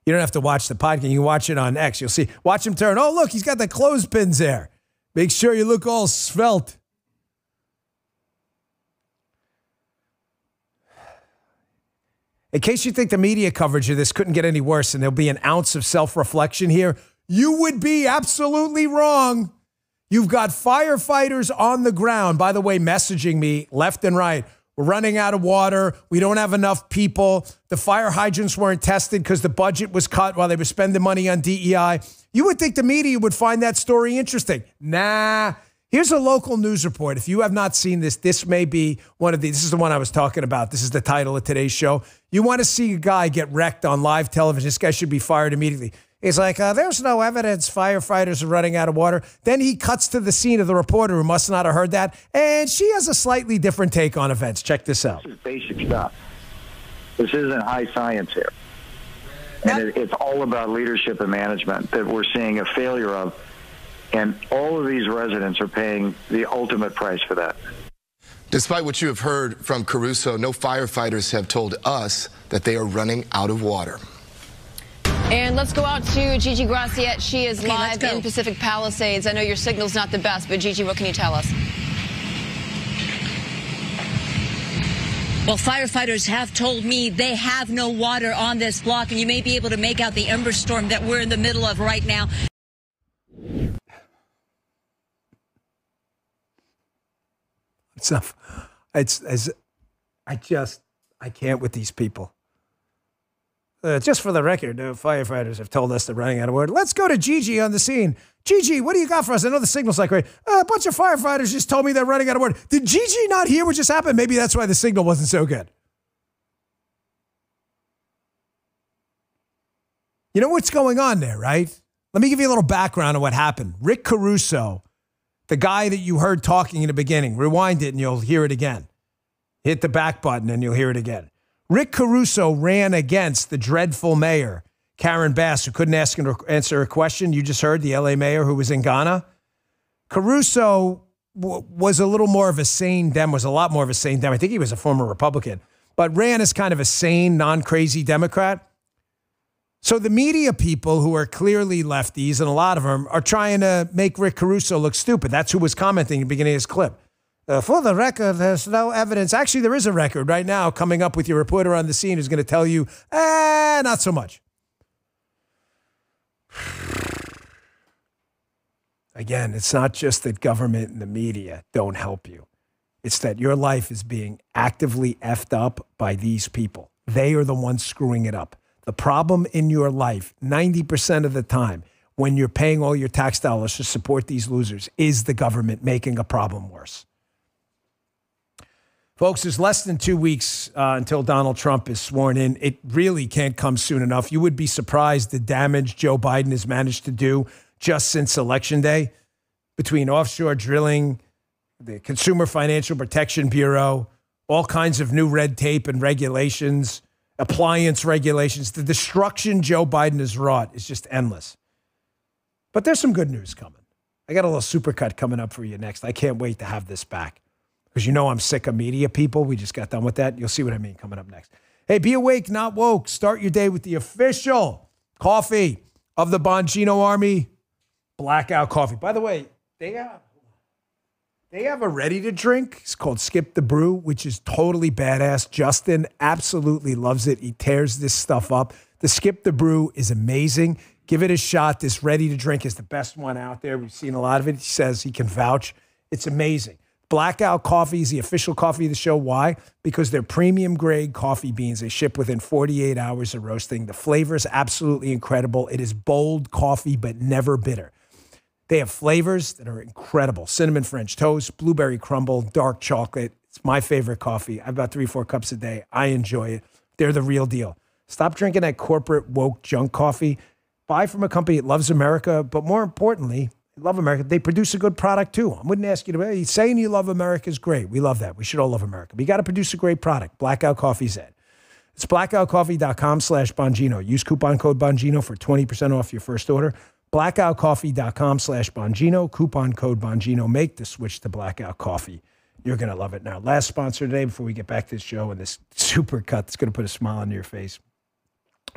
You don't have to watch the podcast. You can watch it on X. You'll see. Watch him turn. Oh, look, he's got the clothespins there. Make sure you look all svelte. In case you think the media coverage of this couldn't get any worse and there'll be an ounce of self-reflection here, you would be absolutely wrong. You've got firefighters on the ground, by the way, messaging me left and right. We're running out of water. We don't have enough people. The fire hydrants weren't tested because the budget was cut while they were spending money on DEI. You would think the media would find that story interesting. Nah. Here's a local news report. If you have not seen this, this may be one of these. This is the one I was talking about. This is the title of today's show. You want to see a guy get wrecked on live television. This guy should be fired immediately. He's like, there's no evidence firefighters are running out of water. Then he cuts to the scene of the reporter who must not have heard that. And she has a slightly different take on events. Check this out. This is basic stuff. This isn't high science here. And it's all about leadership and management that we're seeing a failure of. And all of these residents are paying the ultimate price for that. Despite what you have heard from Caruso, no firefighters have told us that they are running out of water. And let's go out to Gigi Graciette. She is live in Pacific Palisades. I know your signal's not the best, but Gigi, what can you tell us? Well, firefighters have told me they have no water on this block, and you may be able to make out the ember storm that we're in the middle of right now. Stuff. I can't with these people. Just for the record, firefighters have told us they're running out of water. Let's go to Gigi on the scene. Gigi, what do you got for us? I know the signal's not great. A bunch of firefighters just told me they're running out of water. Did Gigi not hear what just happened? Maybe that's why the signal wasn't so good. You know what's going on there, right? Let me give you a little background on what happened. Rick Caruso, the guy that you heard talking in the beginning, rewind it and you'll hear it again. Hit the back button and you'll hear it again. Rick Caruso ran against the dreadful mayor, Karen Bass, who couldn't answer a question. You just heard the LA mayor who was in Ghana. Caruso was a little more of a sane Dem, was a lot more of a sane Dem. I think he was a former Republican, but ran as kind of a sane, non-crazy Democrat. So the media people who are clearly lefties, and a lot of them, are trying to make Rick Caruso look stupid. That's who was commenting at the beginning of this clip. For the record, there's no evidence. Actually, there is a record right now coming up with your reporter on the scene who's going to tell you, not so much. Again, it's not just that government and the media don't help you. It's that your life is being actively effed up by these people. They are the ones screwing it up. The problem in your life, 90% of the time, when you're paying all your tax dollars to support these losers, is the government making a problem worse. Folks, there's less than 2 weeks until Donald Trump is sworn in. It really can't come soon enough. You would be surprised the damage Joe Biden has managed to do just since Election Day, between offshore drilling, the Consumer Financial Protection Bureau, all kinds of new red tape and regulations, appliance regulations. The destruction Joe Biden has wrought is just endless. But there's some good news coming. I got a little supercut coming up for you next. I can't wait to have this back. Because you know I'm sick of media people. We just got done with that. You'll see what I mean coming up next. Hey, be awake, not woke. Start your day with the official coffee of the Bongino Army, Blackout Coffee. By the way, they have a ready-to-drink. It's called Skip the Brew, which is totally badass. Justin absolutely loves it. He tears this stuff up. The Skip the Brew is amazing. Give it a shot. This ready-to-drink is the best one out there. We've seen a lot of it. He says he can vouch. It's amazing. Blackout Coffee is the official coffee of the show. Why? Because they're premium-grade coffee beans. They ship within 48 hours of roasting. The flavor is absolutely incredible. It is bold coffee, but never bitter. They have flavors that are incredible. Cinnamon French toast, blueberry crumble, dark chocolate. It's my favorite coffee. I have about 3-4 cups a day. I enjoy it. They're the real deal. Stop drinking that corporate woke junk coffee. Buy from a company that loves America, but more importantly, love America. They produce a good product too. I wouldn't ask you to, saying you love America is great. We love that. We should all love America. But you got to produce a great product. Blackout Coffee's it. It's blackoutcoffee.com/Bongino. Use coupon code Bongino for 20% off your first order. Blackoutcoffee.com/Bongino. Coupon code Bongino. Make the switch to Blackout Coffee. You're going to love it. Now, last sponsor today before we get back to the show and this super cut that's going to put a smile on your face.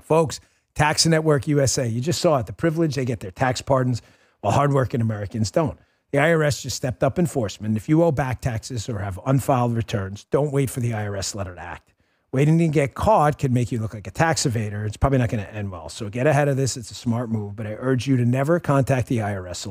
Folks, Tax Network USA. You just saw it. The privilege, they get their tax pardons while hardworking Americans don't. The IRS just stepped up enforcement. If you owe back taxes or have unfiled returns, don't wait for the IRS letter to act. Waiting to get caught can make you look like a tax evader. It's probably not going to end well. So get ahead of this. It's a smart move, but I urge you to never contact the IRS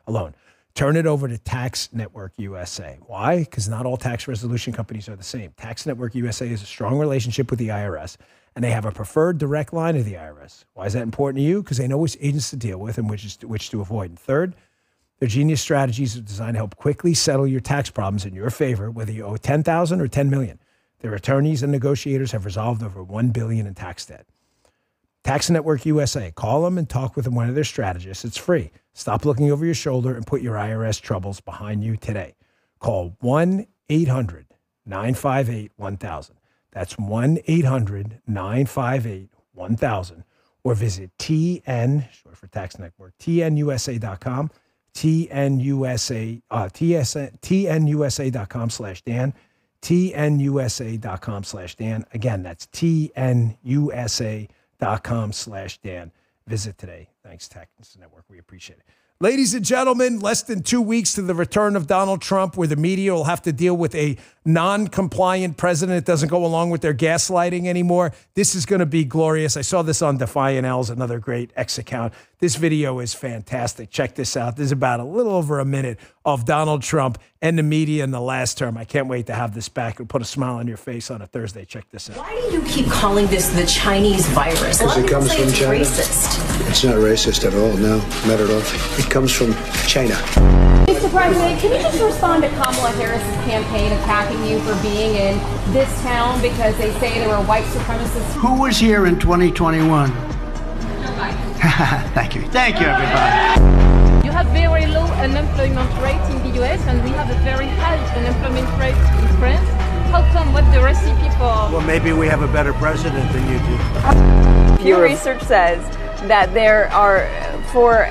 alone. Turn it over to Tax Network USA. Why? Because not all tax resolution companies are the same. Tax Network USA has a strong relationship with the IRS, and they have a preferred direct line to the IRS. Why is that important to you? Because they know which agents to deal with and which to avoid. And third, their genius strategies are designed to help quickly settle your tax problems in your favor, whether you owe $10,000 or $10 million. Their attorneys and negotiators have resolved over $1 billion in tax debt. Tax Network USA. Call them and talk with one of their strategists. It's free. Stop looking over your shoulder and put your IRS troubles behind you today. Call 1-800-958-1000. That's 1-800-958-1000. Or visit TN, short for Tax Network, TNUSA.com, TNUSA.com/Dan. TNUSA.com/Dan. Again, that's TNUSA.com/Dan. Visit today. Thanks, Tax Network. We appreciate it. Ladies and gentlemen, less than 2 weeks to the return of Donald Trump, where the media will have to deal with a non-compliant president that doesn't go along with their gaslighting anymore. This is going to be glorious. I saw this on Defiant L's, another great X account. This video is fantastic. Check this out. This is about a little over a minute of Donald Trump and the media in the last term. I can't wait to have this back and put a smile on your face on a Thursday. Check this out. Why do you keep calling this the Chinese virus? Because it comes from China. Racist. It's not racist at all. No, not at all. It comes from China. Mr. President, can you just respond to Kamala Harris's campaign attacking you for being in this town because they say there were white supremacists? Who was here in 2021? Thank you. Thank you, everybody. You have very low unemployment rate in the US and we have a very high unemployment rate in France. How come? What's the recipe for? Well, maybe we have a better president than you do. Pew Research says that there are, for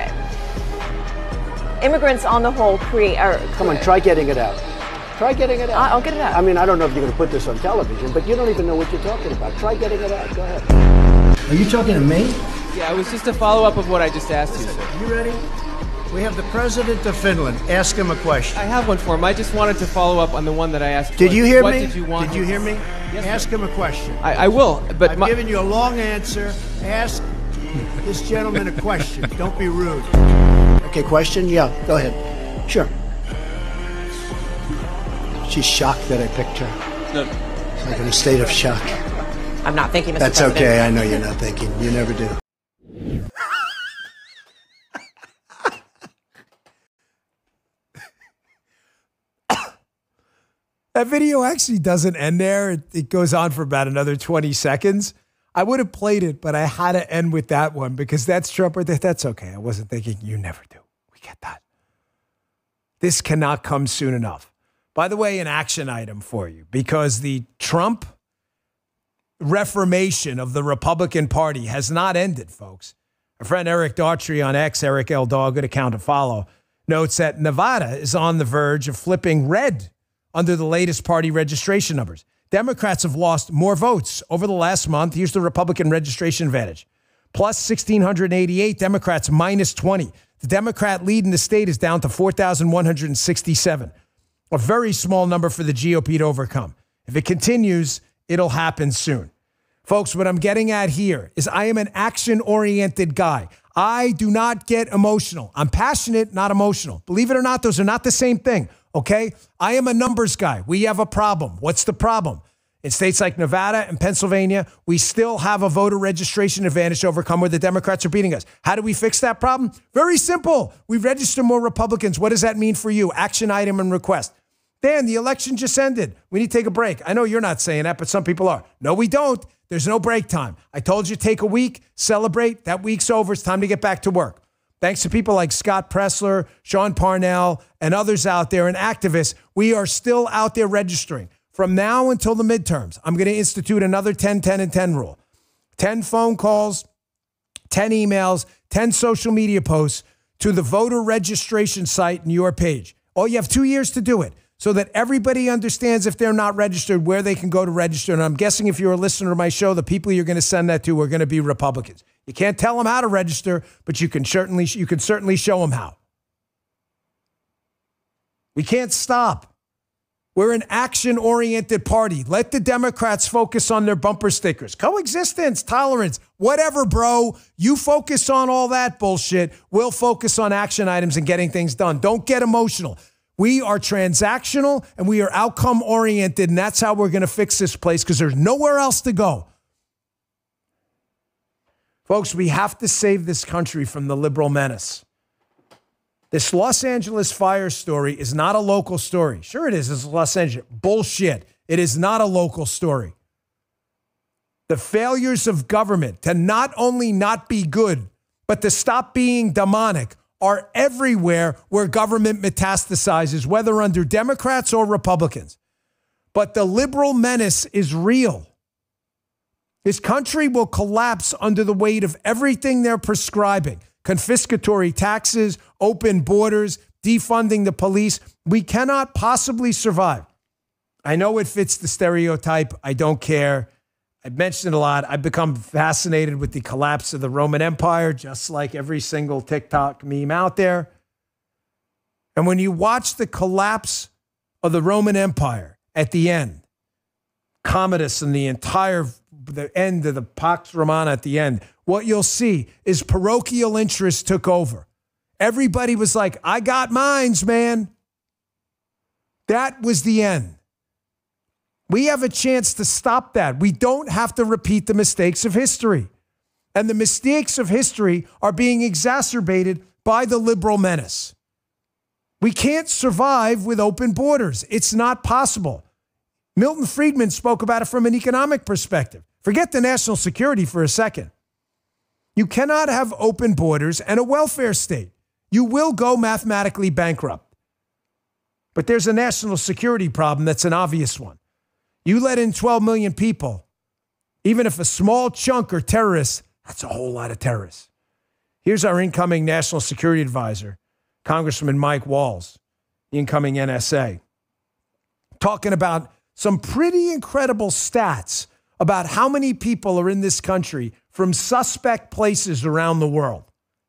immigrants on the whole, Come on, try getting it out. Try getting it out. I'll get it out. I mean, I don't know if you're going to put this on television, but you don't even know what you're talking about. Try getting it out. Go ahead. Are you talking to me? Yeah, it was just a follow-up of what I just asked you, sir. You ready? We have the president of Finland. Ask him a question. I have one for him. I just wanted to follow up on the one that I asked. Did you hear me? me? Did you want? Did you hear me? Yes, ask him a question. I will, but I've given you a long answer. Ask. this gentleman a question. Don't be rude. Okay, question? Yeah, go ahead. Sure. She's shocked that I picked her. No. It's like in a state of shock. I'm not thinking, Mr. That's President. okay. I know you're not thinking. You never do. That video actually doesn't end there. It goes on for about another 20 seconds. I would have played it, but I had to end with that one because that's Trump. That's okay. I wasn't thinking. You never do. We get that. This cannot come soon enough. By the way, an action item for you, because the Trump reformation of the Republican Party has not ended, folks. Our friend Eric Daughtry on X, Eric L. Daw, good account to follow, notes that Nevada is on the verge of flipping red under the latest party registration numbers. Democrats have lost more votes over the last month. Here's the Republican registration advantage. Plus 1,688, Democrats minus 20. The Democrat lead in the state is down to 4,167. A very small number for the GOP to overcome. If it continues, it'll happen soon. Folks, what I'm getting at here is I am an action-oriented guy. I do not get emotional. I'm passionate, not emotional. Believe it or not, those are not the same thing, okay? I am a numbers guy. We have a problem. What's the problem? In states like Nevada and Pennsylvania, we still have a voter registration advantage to overcome where the Democrats are beating us. How do we fix that problem? Very simple. We register more Republicans. What does that mean for you? Action item and request. Dan, the election just ended. We need to take a break. I know you're not saying that, but some people are. No, we don't. There's no break time. I told you take a week, celebrate. That week's over. It's time to get back to work. Thanks to people like Scott Pressler, Sean Parnell, and others out there and activists, we are still out there registering. From now until the midterms, I'm going to institute another 10, 10, and 10 rule. 10 phone calls, 10 emails, 10 social media posts to the voter registration site in your page. Oh, you have 2 years to do it so that everybody understands if they're not registered, where they can go to register. And I'm guessing if you're a listener to my show, the people you're going to send that to are going to be Republicans. You can't tell them how to register, but you can certainly show them how. We can't stop. We're an action-oriented party. Let the Democrats focus on their bumper stickers. Coexistence, tolerance, whatever, bro. You focus on all that bullshit. We'll focus on action items and getting things done. Don't get emotional. We are transactional and we are outcome-oriented, and that's how we're going to fix this place because there's nowhere else to go. Folks, we have to save this country from the liberal menace. This Los Angeles fire story is not a local story. Sure it is. It's Los Angeles. Bullshit. It is not a local story. The failures of government to not only not be good, but to stop being demonic are everywhere where government metastasizes, whether under Democrats or Republicans. But the liberal menace is real. This country will collapse under the weight of everything they're prescribing. Confiscatory taxes, open borders, defunding the police. We cannot possibly survive. I know it fits the stereotype. I don't care. I've mentioned it a lot. I've become fascinated with the collapse of the Roman Empire, just like every single TikTok meme out there. And when you watch the collapse of the Roman Empire at the end, Commodus and the end of the Pax Romana at the end, what you'll see is parochial interest took over. Everybody was like, I got mines, man. That was the end. We have a chance to stop that. We don't have to repeat the mistakes of history. And the mistakes of history are being exacerbated by the liberal menace. We can't survive with open borders. It's not possible. Milton Friedman spoke about it from an economic perspective. Forget the national security for a second. You cannot have open borders and a welfare state. You will go mathematically bankrupt. But there's a national security problem that's an obvious one. You let in 12 million people, even if a small chunk are terrorists, that's a whole lot of terrorists. Here's our incoming national security advisor, Congressman Mike Walls, the incoming NSA, talking about some pretty incredible stats about how many people are in this country from suspect places around the world.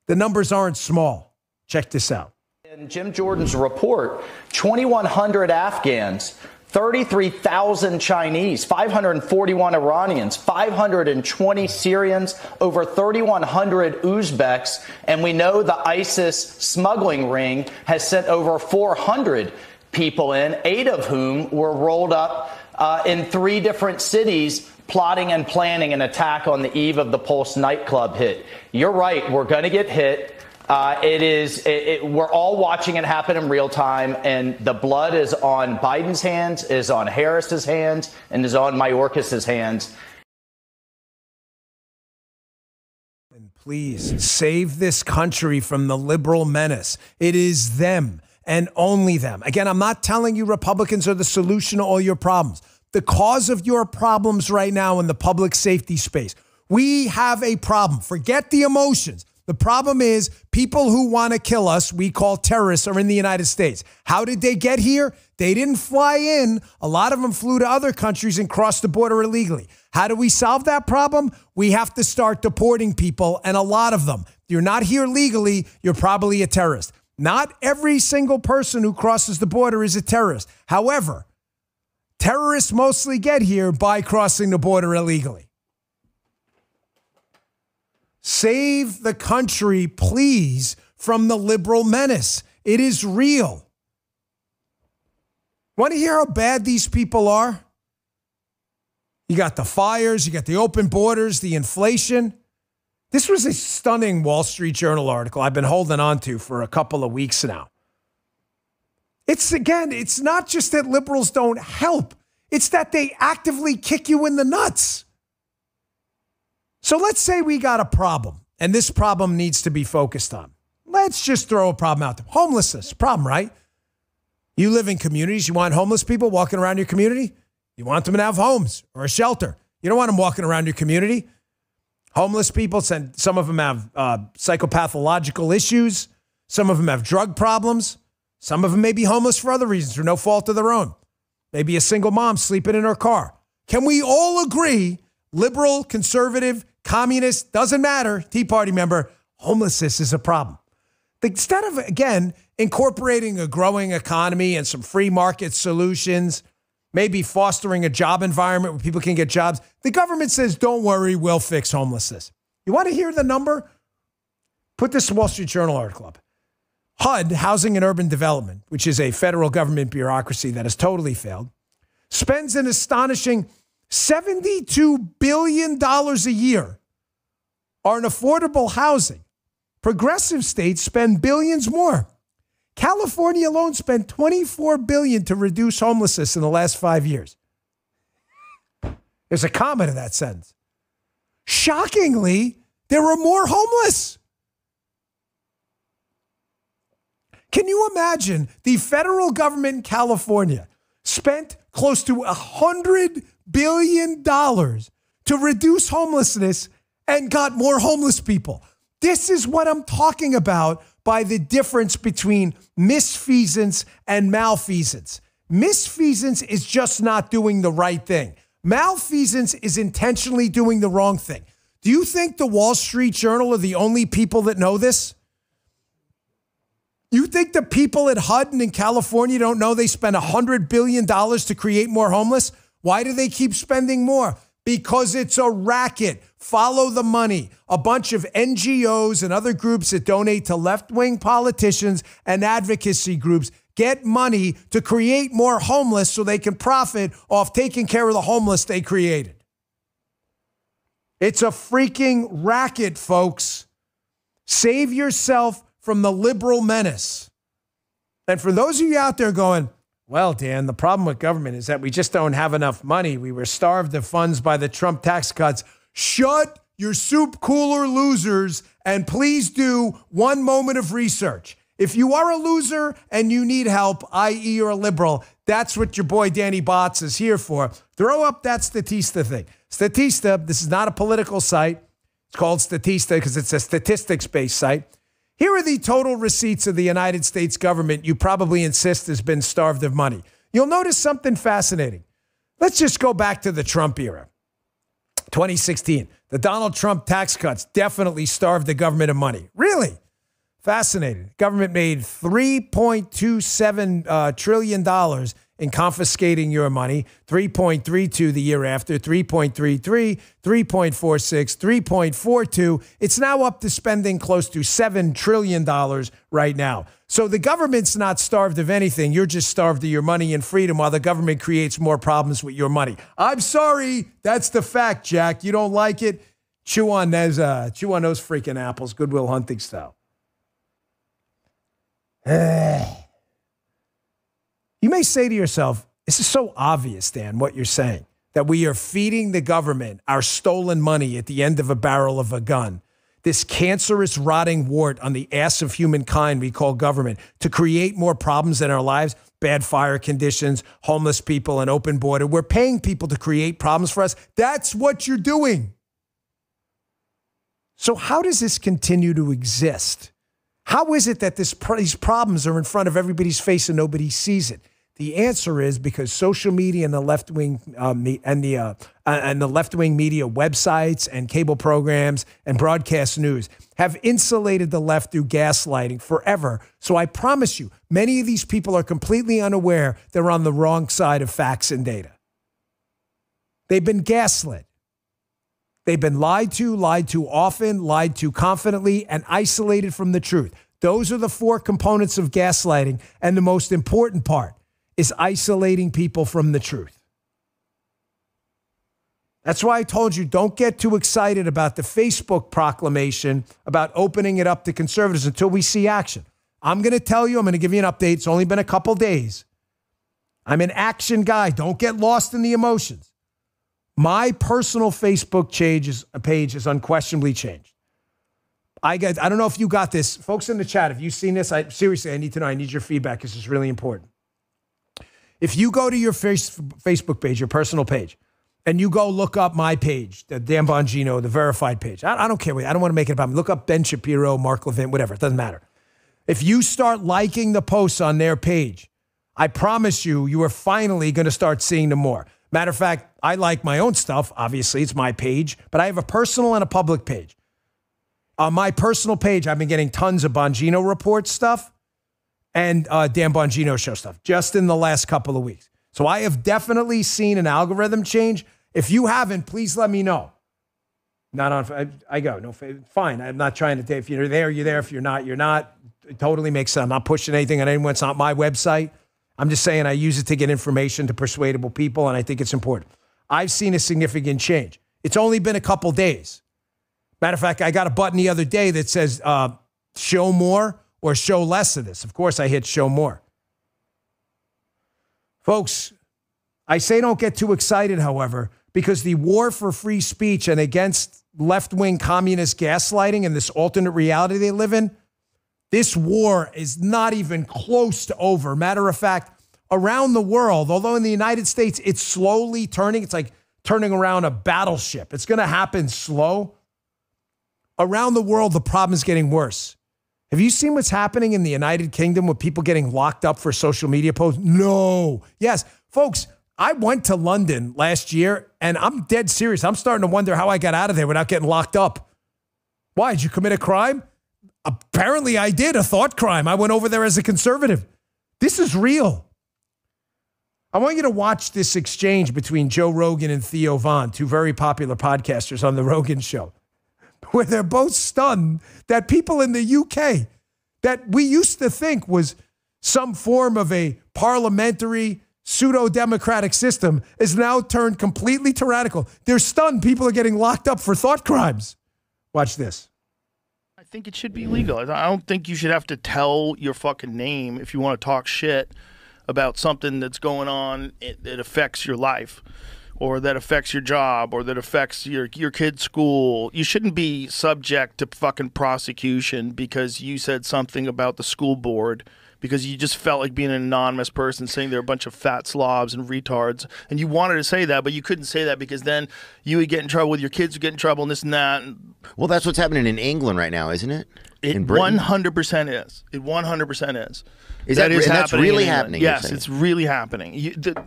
The numbers aren't small. Check this out. In Jim Jordan's report, 2,100 Afghans 33,000 Chinese, 541 Iranians, 520 Syrians, over 3,100 Uzbeks, and we know the ISIS smuggling ring has sent over 400 people in, 8 of whom were rolled up in 3 different cities, plotting and planning an attack on the eve of the Pulse nightclub hit. You're right, we're going to get hit. We're all watching it happen in real time, and the blood is on Biden's hands, is on Harris's hands, and is on Mayorkas's hands. And please save this country from the liberal menace. It is them and only them. Again, I'm not telling you Republicans are the solution to all your problems. The cause of your problems right now in the public safety space. We have a problem. Forget the emotions. The problem is people who want to kill us, we call terrorists, are in the United States. How did they get here? They didn't fly in. A lot of them flew to other countries and crossed the border illegally. How do we solve that problem? We have to start deporting people, and a lot of them. If you're not here legally, you're probably a terrorist. Not every single person who crosses the border is a terrorist. However, terrorists mostly get here by crossing the border illegally. Save the country, please, from the liberal menace. It is real. Want to hear how bad these people are? You got the fires, you got the open borders, the inflation. This was a stunning Wall Street Journal article I've been holding on to for a couple of weeks now. It's not just that liberals don't help. It's that they actively kick you in the nuts. So let's say we got a problem, and this problem needs to be focused on. Let's just throw a problem out there. Homelessness, problem, right? You live in communities. You want homeless people walking around your community? You want them to have homes or a shelter. You don't want them walking around your community. Homeless people, some of them have psychopathological issues. Some of them have drug problems. Some of them may be homeless for other reasons, through no fault of their own. Maybe a single mom sleeping in her car. Can we all agree, liberal, conservative, communist, doesn't matter, Tea Party member, homelessness is a problem? Instead of, again, incorporating a growing economy and some free market solutions, maybe fostering a job environment where people can get jobs, the government says, don't worry, we'll fix homelessness. You want to hear the number? Put this Wall Street Journal article up. HUD, Housing and Urban Development, which is a federal government bureaucracy that has totally failed, spends an astonishing $72 billion a year on affordable housing. Progressive states spend billions more. California alone spent $24 billion to reduce homelessness in the last 5 years. There's a comma to that sentence. Shockingly, there were more homeless. Can you imagine the federal government in California spent close to $100 billion to reduce homelessness and got more homeless people? This is what I'm talking about by the difference between misfeasance and malfeasance. Misfeasance is just not doing the right thing. Malfeasance is intentionally doing the wrong thing. Do you think the Wall Street Journal are the only people that know this? You think the people at HUD and in California don't know they spent $100 billion to create more homeless? Why do they keep spending more? Because it's a racket. Follow the money. A bunch of NGOs and other groups that donate to left-wing politicians and advocacy groups get money to create more homeless so they can profit off taking care of the homeless they created. It's a freaking racket, folks. Save yourself from the liberal menace. And for those of you out there going, well, Dan, the problem with government is that we just don't have enough money. We were starved of funds by the Trump tax cuts. Shut your soup cooler losers, and please do one moment of research. If you are a loser and you need help, i.e. you're a liberal, that's what your boy Danny Botts is here for. Throw up that Statista thing. Statista, this is not a political site. It's called Statista because it's a statistics-based site. Here are the total receipts of the United States government you probably insist has been starved of money. You'll notice something fascinating. Let's just go back to the Trump era. 2016, the Donald Trump tax cuts definitely starved the government of money. Really? Fascinating. Government made $3.27 trillion in confiscating your money, 3.32 the year after, 3.33, 3.46, 3.42. It's now up to spending close to $7 trillion right now. So the government's not starved of anything. You're just starved of your money and freedom while the government creates more problems with your money. I'm sorry. That's the fact, Jack. You don't like it? Chew on those freaking apples, Good Will Hunting style. You may say to yourself, this is so obvious, Dan, what you're saying, that we are feeding the government our stolen money at the end of a barrel of a gun, this cancerous, rotting wart on the ass of humankind we call government, to create more problems in our lives, bad fire conditions, homeless people, an open border. We're paying people to create problems for us. That's what you're doing. So how does this continue to exist? How is it that these problems are in front of everybody's face and nobody sees it? The answer is because social media and the left-wing the left-wing media websites and cable programs and broadcast news have insulated the left through gaslighting forever. So I promise you, many of these people are completely unaware they're on the wrong side of facts and data. They've been gaslit. They've been lied to often, lied to confidently, and isolated from the truth. Those are the four components of gaslighting, and the most important part is isolating people from the truth. That's why I told you, don't get too excited about the Facebook proclamation about opening it up to conservatives until we see action. I'm going to tell you, I'm going to give you an update. It's only been a couple days. I'm an action guy. Don't get lost in the emotions. My personal Facebook page is unquestionably changed. I don't know if you got this. Folks in the chat, have you seen this? Seriously, I need to know. I need your feedback. This is really important. If you go to your Facebook page, your personal page, and you go look up my page, the Dan Bongino, the verified page. I don't care. I don't want to make it about me. Look up Ben Shapiro, Mark Levin, whatever. It doesn't matter. If you start liking the posts on their page, I promise you are finally going to start seeing them more. Matter of fact, I like my own stuff. Obviously, it's my page, but I have a personal and a public page. On my personal page, I've been getting tons of Bongino Report stuff and Dan Bongino Show stuff just in the last couple of weeks. So I have definitely seen an algorithm change. If you haven't, please let me know. Not on, I go, no, fine. I'm not trying to, if you're there, you're there. If you're not, you're not. It totally makes sense. I'm not pushing anything on anyone. It's not my website. I'm just saying I use it to get information to persuadable people, and I think it's important. I've seen a significant change. It's only been a couple days. Matter of fact, I got a button the other day that says show more or show less of this. Of course, I hit show more. Folks, I say don't get too excited, however, because the war for free speech and against left-wing communist gaslighting and this alternate reality they live in, this war is not even close to over. Matter of fact, around the world, although in the United States, it's slowly turning. It's like turning around a battleship. It's going to happen slow. Around the world, the problem is getting worse. Have you seen what's happening in the United Kingdom with people getting locked up for social media posts? No. Yes. Folks, I went to London last year, and I'm dead serious. I'm starting to wonder how I got out of there without getting locked up. Why? Did you commit a crime? Apparently I did, a thought crime. I went over there as a conservative. This is real. I want you to watch this exchange between Joe Rogan and Theo Von, two very popular podcasters on The Rogan Show, where they're both stunned that people in the UK that we used to think was some form of a parliamentary pseudo-democratic system is now turned completely tyrannical. They're stunned people are getting locked up for thought crimes. Watch this. I think it should be legal. I don't think you should have to tell your fucking name if you want to talk shit about something that's going on that affects your life or that affects your job or that affects your kid's school. You shouldn't be subject to fucking prosecution because you said something about the school board because you just felt like being an anonymous person saying they're a bunch of fat slobs and retards. And you wanted to say that, but you couldn't say that because then you would get in trouble with your kids would get in trouble and this and that. Well, that's what's happening in England right now, isn't it? It 100% is. It 100% is. That's really happening? Yes, it's really happening.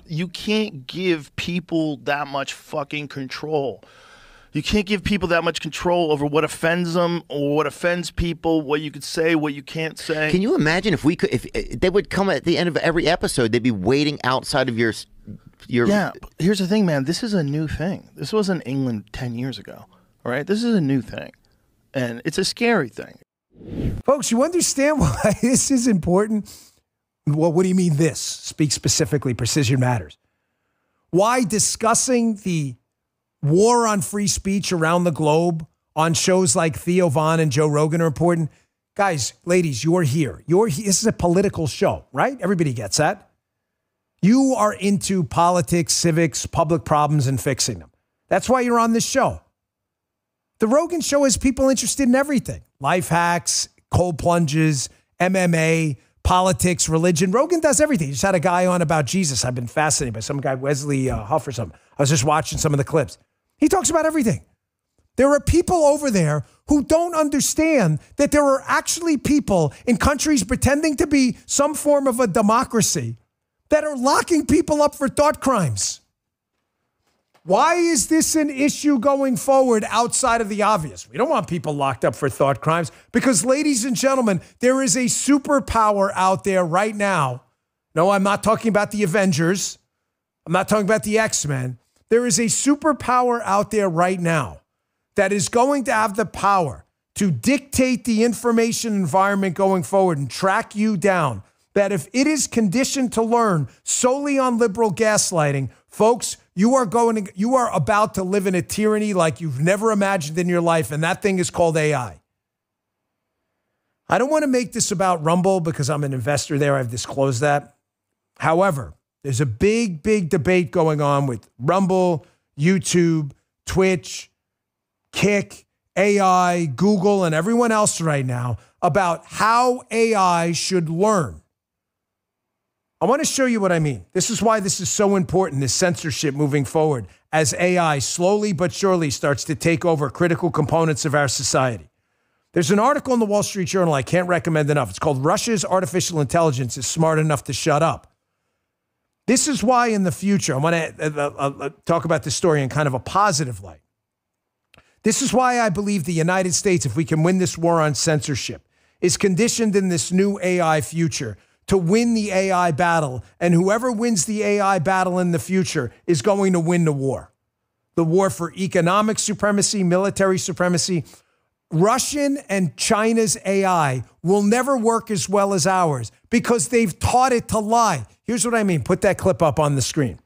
You can't give people that much fucking control. You can't give people that much control over what offends them or what offends people, what you could say, what you can't say. Can you imagine if they would come at the end of every episode, they'd be waiting outside of your Yeah, but here's the thing, man. This is a new thing. This wasn't England 10 years ago, all right? This is a new thing, and it's a scary thing. Folks, you understand why this is important? Well, what do you mean this? Speak specifically, precision matters. Why discussing the war on free speech around the globe on shows like Theo Von and Joe Rogan are important? Guys, ladies, you're here. This is a political show, right? Everybody gets that. You are into politics, civics, public problems, and fixing them. That's why you're on this show. The Rogan Show has people interested in everything. Life hacks, cold plunges, MMA, politics, religion. Rogan does everything. He just had a guy on about Jesus. I've been fascinated by some guy, Wesley Huff or something. I was just watching some of the clips. He talks about everything. There are people over there who don't understand that there are actually people in countries pretending to be some form of a democracy that are locking people up for thought crimes. Why is this an issue going forward outside of the obvious? We don't want people locked up for thought crimes because, ladies and gentlemen, there is a superpower out there right now. No, I'm not talking about the Avengers. I'm not talking about the X-Men. There is a superpower out there right now that is going to have the power to dictate the information environment going forward and track you down. That if it is conditioned to learn solely on liberal gaslighting, folks, you are about to live in a tyranny like you've never imagined in your life, and that thing is called AI. I don't want to make this about Rumble because I'm an investor there. I've disclosed that. However, there's a big, big debate going on with Rumble, YouTube, Twitch, Kick, AI, Google, and everyone else right now about how AI should learn. I want to show you what I mean. This is why this is so important, this censorship moving forward, as AI slowly but surely starts to take over critical components of our society. There's an article in the Wall Street Journal I can't recommend enough. It's called Russia's Artificial Intelligence is Smart Enough to Shut Up. This is why in the future, I want to talk about this story in kind of a positive light. This is why I believe the United States, if we can win this war on censorship, is conditioned in this new AI future to win the AI battle. And whoever wins the AI battle in the future is going to win the war. The war for economic supremacy, military supremacy. Russian and China's AI will never work as well as ours because they've taught it to lie. Here's what I mean. Put that clip up on the screen.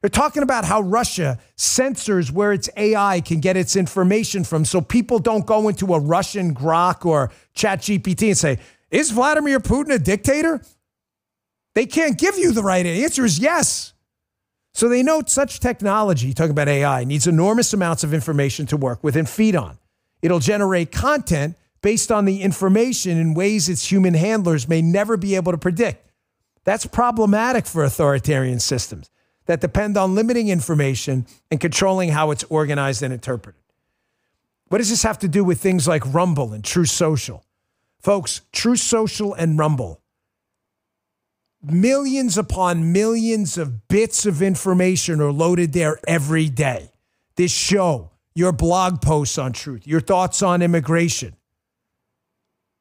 They're talking about how Russia censors where its AI can get its information from so people don't go into a Russian Grok or ChatGPT and say, is Vladimir Putin a dictator? They can't give you the right answer is yes. So they know such technology, talking about AI, needs enormous amounts of information to work with and feed on. It'll generate content based on the information in ways its human handlers may never be able to predict. That's problematic for authoritarian systems that depend on limiting information and controlling how it's organized and interpreted. What does this have to do with things like Rumble and True Social? Folks, True Social and Rumble, millions upon millions of bits of information are loaded there every day. This show, your blog posts on truth, your thoughts on immigration.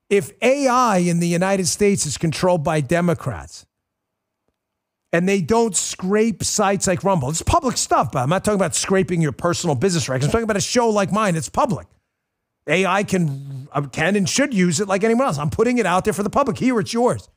If AI in the United States is controlled by Democrats and they don't scrape sites like Rumble, it's public stuff, but I'm not talking about scraping your personal business records. I'm talking about a show like mine. It's public. AI can and should use it like anyone else. I'm putting it out there for the public. Here, it's yours.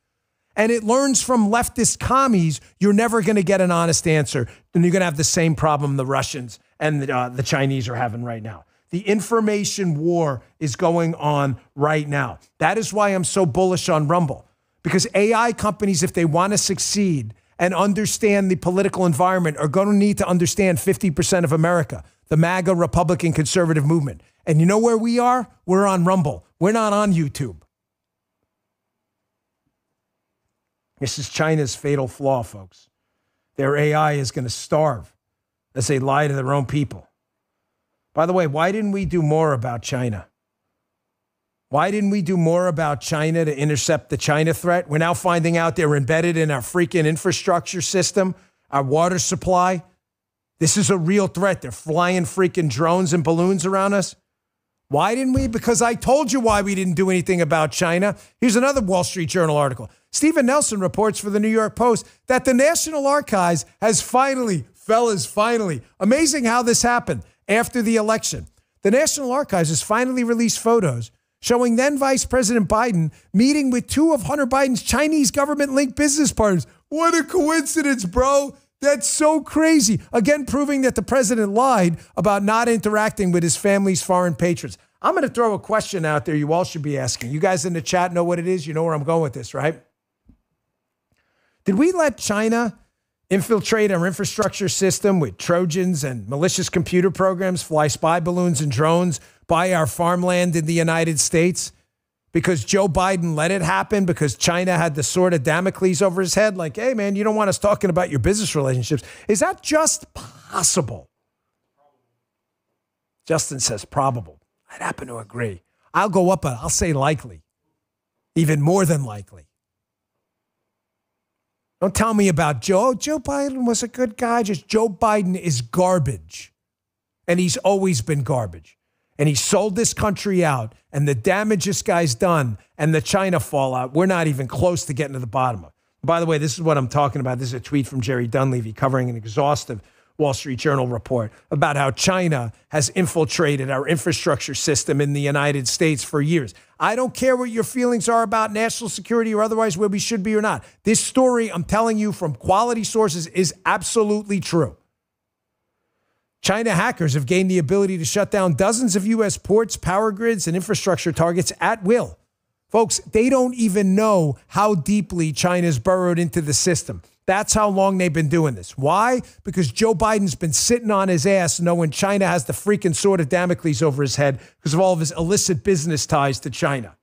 And it learns from leftist commies, you're never going to get an honest answer. And you're going to have the same problem the Russians and the Chinese are having right now. The information war is going on right now. That is why I'm so bullish on Rumble. Because AI companies, if they want to succeed and understand the political environment, are going to need to understand 50% of America, the MAGA Republican conservative movement. And you know where we are? We're on Rumble. We're not on YouTube. This is China's fatal flaw, folks. Their AI is going to starve as they lie to their own people. By the way, why didn't we do more about China? Why didn't we do more about China to intercept the China threat? We're now finding out they're embedded in our freaking infrastructure system, our water supply. This is a real threat. They're flying freaking drones and balloons around us. Why didn't we? Because I told you why we didn't do anything about China. Here's another Wall Street Journal article. Stephen Nelson reports for the New York Post that the National Archives has finally, amazing how this happened after the election. The National Archives has finally released photos showing then Vice President Biden meeting with two of Hunter Biden's Chinese government-linked business partners. What a coincidence, bro. That's so crazy. Again, proving that the president lied about not interacting with his family's foreign patrons. I'm going to throw a question out there you all should be asking. You guys in the chat know what it is. You know where I'm going with this, right? Did we let China infiltrate our infrastructure system with Trojans and malicious computer programs, fly spy balloons and drones, buy our farmland in the United States? Because Joe Biden let it happen, because China had the sword of Damocles over his head, like, hey, man, you don't want us talking about your business relationships. Is that just possible? Justin says probable. I'd happen to agree. I'll go up, I'll say likely, even more than likely. Don't tell me about Joe. Joe Biden was a good guy. Just Joe Biden is garbage. And he's always been garbage. And he sold this country out, and the damage this guy's done and the China fallout, we're not even close to getting to the bottom of. By the way, this is what I'm talking about. This is a tweet from Jerry Dunleavy covering an exhaustive Wall Street Journal report about how China has infiltrated our infrastructure system in the United States for years. I don't care what your feelings are about national security or otherwise where we should be or not. This story, I'm telling you from quality sources, is absolutely true. China hackers have gained the ability to shut down dozens of U.S. ports, power grids, and infrastructure targets at will. Folks, they don't even know how deeply China's burrowed into the system. That's how long they've been doing this. Why? Because Joe Biden's been sitting on his ass knowing China has the freaking sword of Damocles over his head because of all of his illicit business ties to China.